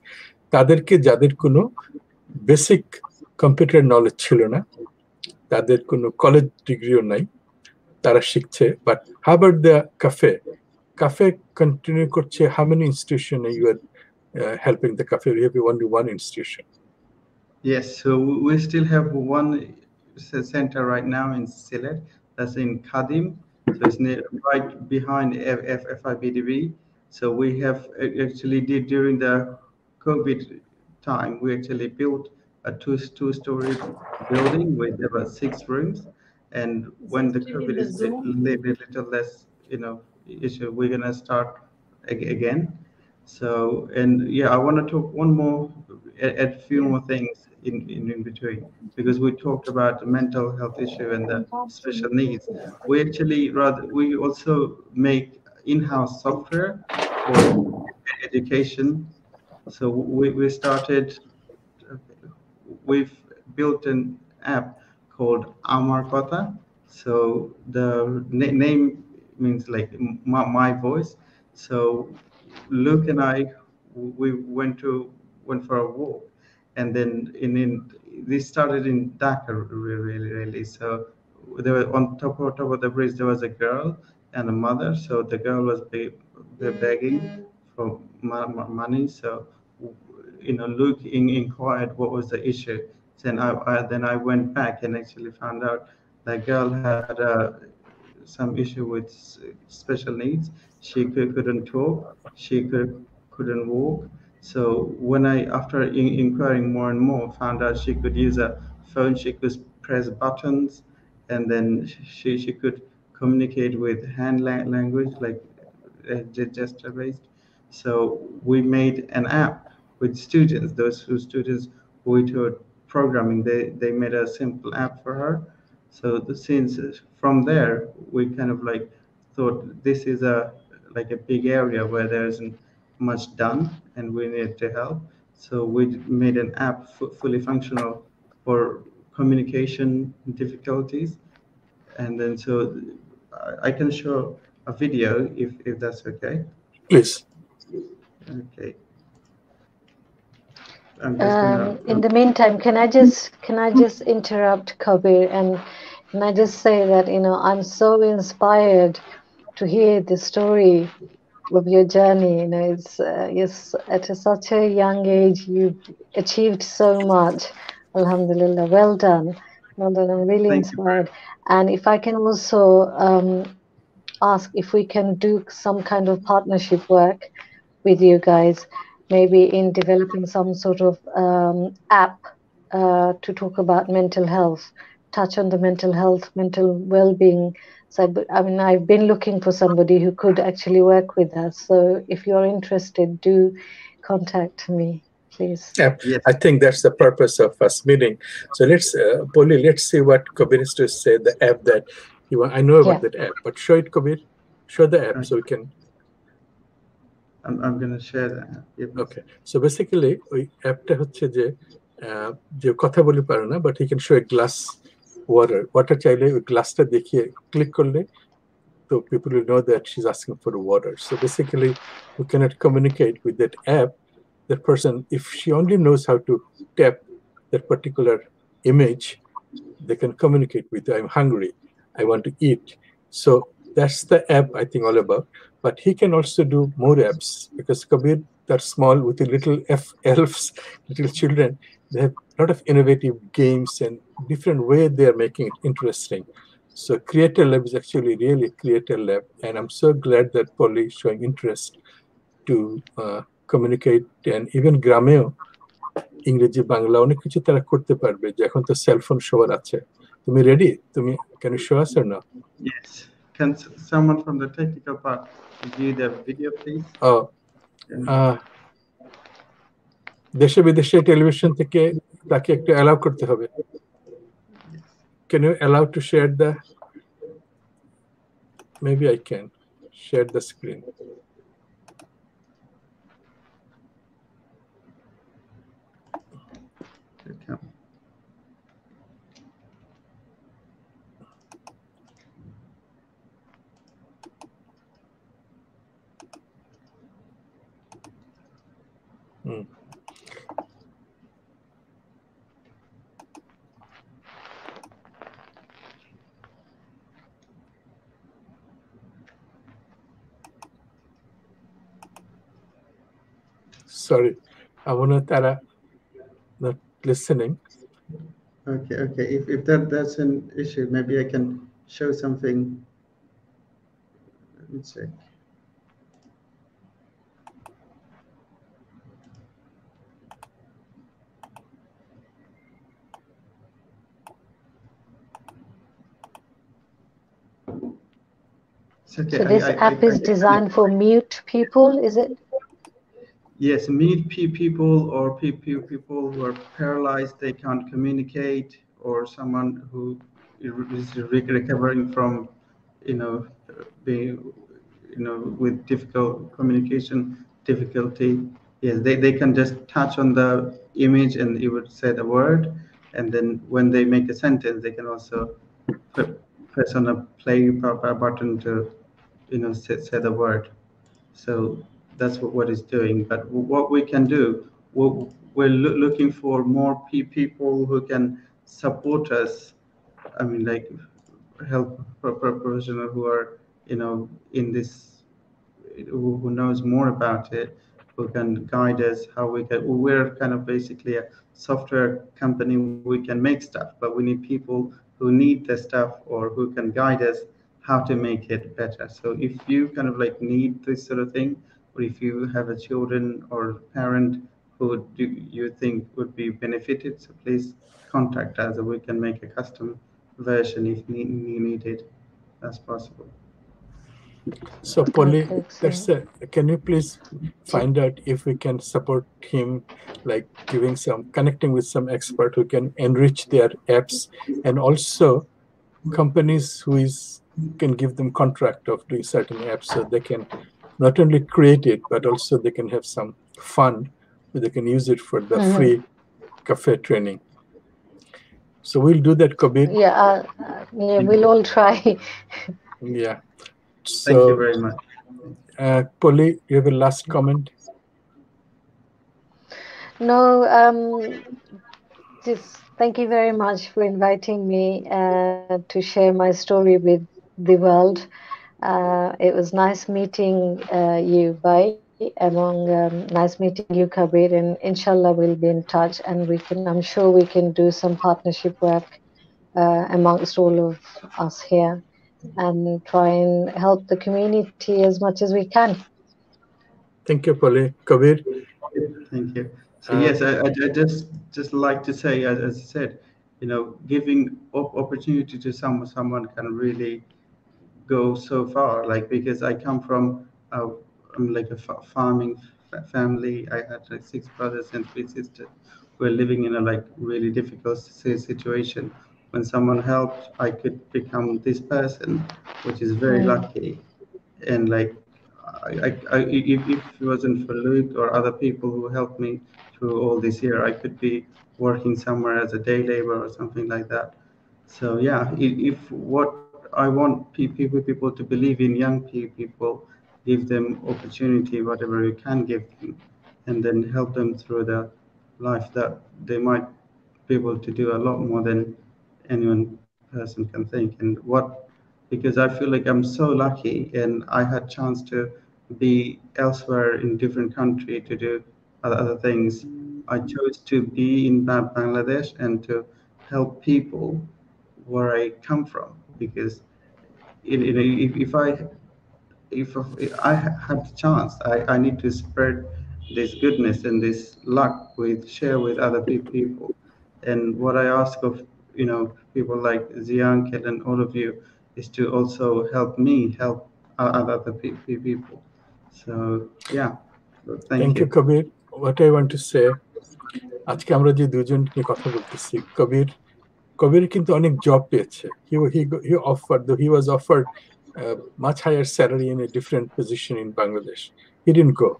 তাদেরকে যাদের কোনো বেসিক কম্পিউটার নলেজ ছিল না, তাদের কোনো কলেজ ডিগ্রিও নাই, তারা শিখছে। But how about the cafe continue করছে? How many institution you are helping the cafe? We have only one institution. Yes, so we still have one center right now in Sylhet, that's in Khadim. So it's right behind FIBDB. So we have actually did during the COVID time, we actually built a two-story building with about 6 rooms. And when the COVID is a little less, issue, we're gonna start again. So, and yeah, I want to talk one more, add a few more things in between, because we talked about the mental health issue and the special needs. We also make in-house software for education. So we started, we've built an app called Amar Kotha. So the name means like my voice. So Luke and I, we went for a walk, and then this started in Dhaka, really. So there were on top of the bridge there was a girl and a mother. So the girl was begging for money. So Luke inquired what was the issue. Then I went back and actually found out that girl had some issue with special needs. She couldn't talk. She couldn't walk. So when after inquiring more and more, found out she could use a phone. She could press buttons, and then she could communicate with hand language, like gesture based. So we made an app with students. Students who we taught programming, they made a simple app for her. So since from there we kind of like thought this is a big area where there isn't much done and we need to help. So we made an app fully functional for communication difficulties. And then so I can show a video if that's okay. Please. Okay. I'm just gonna. In the meantime, can I just interrupt, Kabir, and can I just say that I'm so inspired to hear the story of your journey. It's at such a young age you've achieved so much. Alhamdulillah, well done, well done. I'm really Thank you very inspired. And if I can also ask if we can do some kind of partnership work with you guys, maybe in developing some sort of app to talk about mental health, touch on the mental health, mental well-being. So, I mean, I've been looking for somebody who could actually work with us. So, if you're interested, do contact me, please. Yeah, Yes. I think that's the purpose of us meeting. So Polly, let's see what Kabir has to say. The app that you want. I know about that app, but show it, Kabir. Show the app so we can. I'm gonna share that. Yes. Okay. So basically, ওই অ্যাপটা হচ্ছে যে কথা বলে পারে না, but he can show a glass water চাইলে ওই গ্লাসটা দেখিয়ে ক্লিক করলে so people will know that she's asking for water. So basically, we cannot communicate with that app. That person, if she only knows how to tap that particular image, they can communicate with you. I'm hungry. I want to eat. So that's the app I think all about. But he can also do more apps because Kabir, they're small with the little elves, little children. They have a lot of innovative games and different way they are making it interesting. So Creator Lab is actually really Creator Lab. And I'm so glad that Polly is showing interest to communicate, and even গ্রামেও ইংরেজি বাংলা অনেক কিছু তারা করতে পারবে যে এখন তো সেলফোন সবার আছে তুমি রেডি তুমি can you show us or no? Yes. Can someone from the technical part view the video, please? দেশে বিদেশে টেলিভিশন থেকে তাকে একটু অ্যালাউ করতে হবে can you allow to share the maybe I can share the screen. Okay. Sorry, I wanna Tara not listening. Okay. If that's an issue, maybe I can show something. Let me check. Okay. So this app is designed for mute people, is it? Yes, mute people or people who are paralyzed, they can't communicate, or someone who is recovering from, being, with difficult communication difficulty. Yes, they can just touch on the image and it would say the word, and then when they make a sentence, they can also press on a play button to, say the word. So that's what it's doing. But what we can do, we're looking for more people who can support us. I mean, like help professional who are, in this, who knows more about it, who can guide us how we can. We're kind of basically a software company. We can make stuff, but we need people who need the stuff or who can guide us how to make it better. So if you kind of like need this sort of thing, or if you have a children or parent who do you think would be benefited, so please contact us, and we can make a custom version if needed as possible. So Polly, can you please find out if we can support him, like connecting with some expert who can enrich their apps, and also companies can give them contract of doing certain apps so they can not only create it, but also they can have some fund where they can use it for the free CAFFE training. So we'll do that, Kabir. Yeah, we'll all try. Yeah. Thank you very much. Polly, you have a last comment? No, just thank you very much for inviting me to share my story with the world. It was nice meeting you, Bai, among nice meeting you, Kabir, and inshallah we'll be in touch, and I'm sure we can do some partnership work amongst all of us here and try and help the community as much as we can. Thank you, Polly. Kabir? Thank you. So yes, I just like to say, as I said, giving opportunity to someone can really go so far. Like because I come from, I'm like a farming family. I had like 6 brothers and 3 sisters. We're living in a like really difficult situation. When someone helped, I could become this person, which is very Mm. lucky. And like if it wasn't for Luke or other people who helped me through all this year, I could be working somewhere as a day laborer or something like that. So yeah, if what I want people to believe in young people, give them opportunity, whatever you can give them, and then help them through the life that they might be able to do a lot more than anyone person can think. And what because I feel like I'm so lucky and I had chance to be elsewhere in different country to do other things. I chose to be in Bangladesh and to help people where I come from because if I had the chance, I need to spread this goodness and this luck with share with other people. And what I ask of people like Ziyankel and all of you is to also help me help other people. So yeah, so thank Thank you, you. Kabir. What I want to say, আজকে আমরা যে দুজন নিয়ে কথা বলতেছি, কবির কিন্তু অনেক job পেয়েছে. He offered, though he was offered much higher salary in a different position in Bangladesh. He didn't go.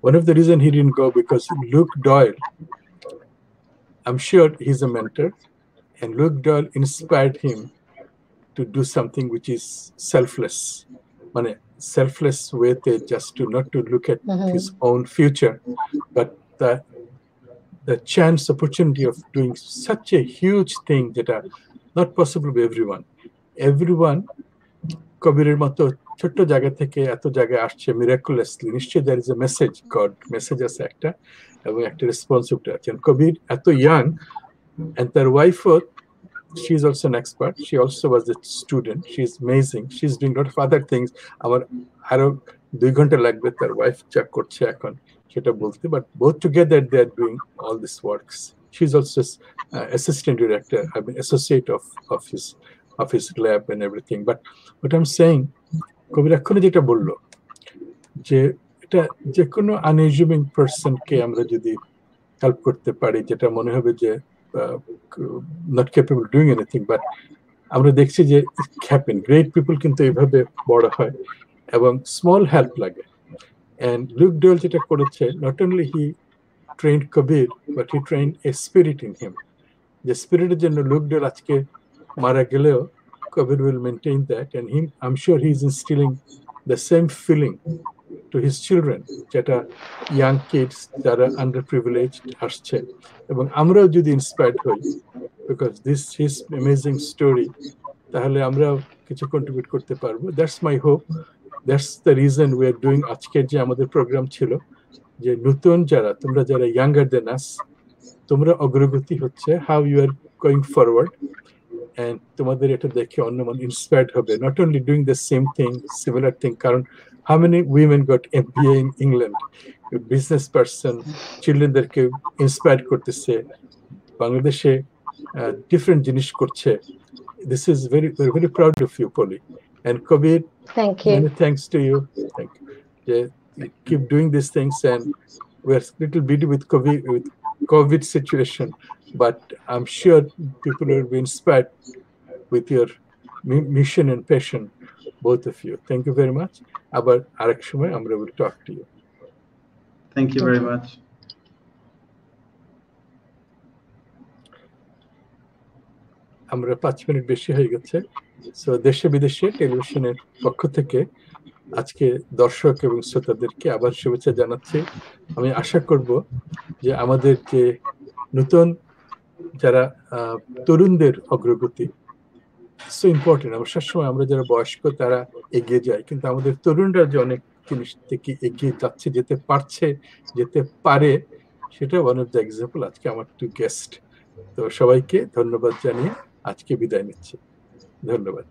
One of the reasons he didn't go because Luke Doyle, I'm sure he's a mentor, and Luke Doyle inspired him to do something which is selfless. মানে selfless way just to not to look at his own future, but the chance opportunity of doing such a huge thing that are not possible for everyone. Everyone কবিরের মতো ছোট্ট জায়গা থেকে এত জায়গায় আসছে miraculously. নিশ্চয়ই there is a message, God message আছে একটা এবং একটা রেসপন্সিবিলিটি আছে. কবির এত young and তার ওয়াইফও, she's also an expert. She also was a student. She's amazing. She's doing a lot of other things. আমার আরো 2 ঘন্টা লাগবে তার ওয়াইফ চেক করছে এখন সেটা বলতে, but both together they are doing all these works. She's also assistant director, I mean associate of his lab and everything. But what I'm saying, কবির এক্ষুনি যেটা বললো যে এটা যে কোনো আনএজুমিং পারসনকে আমরা যদি হেল্প করতে পারি, যেটা মনে হবে যে not capable of doing anything, but আমরা দেখছি যে হ্যাপেন গ্রেট পিপল কিন্তু এইভাবে বড় হয় এবং স্মল হেল্প লাগে. And Luke Doyle যেটা করেছে, not only he trained Kabir, but he trained a spirit in him. যে স্পিরিটের জন্য Luke Doyle আজকে মারা গেলেও Kabir will maintain that, and I'm sure he's instilling the same feeling to his children, যেটা young kids যারা underprivileged আসছে, এবং আমরাও যদি ইন্সপায়ার্ড হই because this his amazing story, তাহলে আমরাও কিছু কন্ট্রিবিউট করতে পারবো. That's my hope. That's the reason we are doing আজকের যে আমাদের প্রোগ্রাম ছিল, যে নতুন তোমরা যারা younger than us, তোমরা অগ্রগতি হচ্ছে, how you are going forward, and তোমাদের এটা দেখে অন্য মানুষ ইন্সপায়ার্ড হবে, not only doing the same thing, similar thing. কারণ how many women got MBA in England, a business person, childrenদেরকে ইন্সপায়ার্ড করতেছে, বাংলাদেশে different জিনিস করছে. This is we're very proud of you, Polly. And Kabir, Thank you. many thanks to you. Thank you. Keep doing these things, and we're a little busy with COVID situation, but I'm sure people will be inspired with your mission and passion, both of you. Thank you very much. আবার আরেক সময় আমরা will talk to you. Thank you very much. আমরা 5 minute বেশি হয়ে গেছে, so দেশে বিদেশে টেলিভিশনের পক্ষ থেকে আজকে দর্শক এবং শ্রোতাদেরকে আবার শুভেচ্ছা জানাচ্ছি। আমি আশা করব যে আমাদের যে নতুন যারা তরুণদের অগ্রগতি সো ইম্পর্টেন্ট। আমরা সবসময় আমরা যারা বয়স্ক তারা এগিয়ে যায়, কিন্তু আমাদের তরুণরা যে অনেক জিনিস থেকে এগিয়ে যাচ্ছে, যেতে পারছে, যেতে পারে, সেটা ওয়ান অফ দ্য এক্সাম্পল আজকে আমার টু গেস্ট। তো সবাইকে ধন্যবাদ জানিয়ে আজকে বিদায় নিচ্ছি। ধন্যবাদ।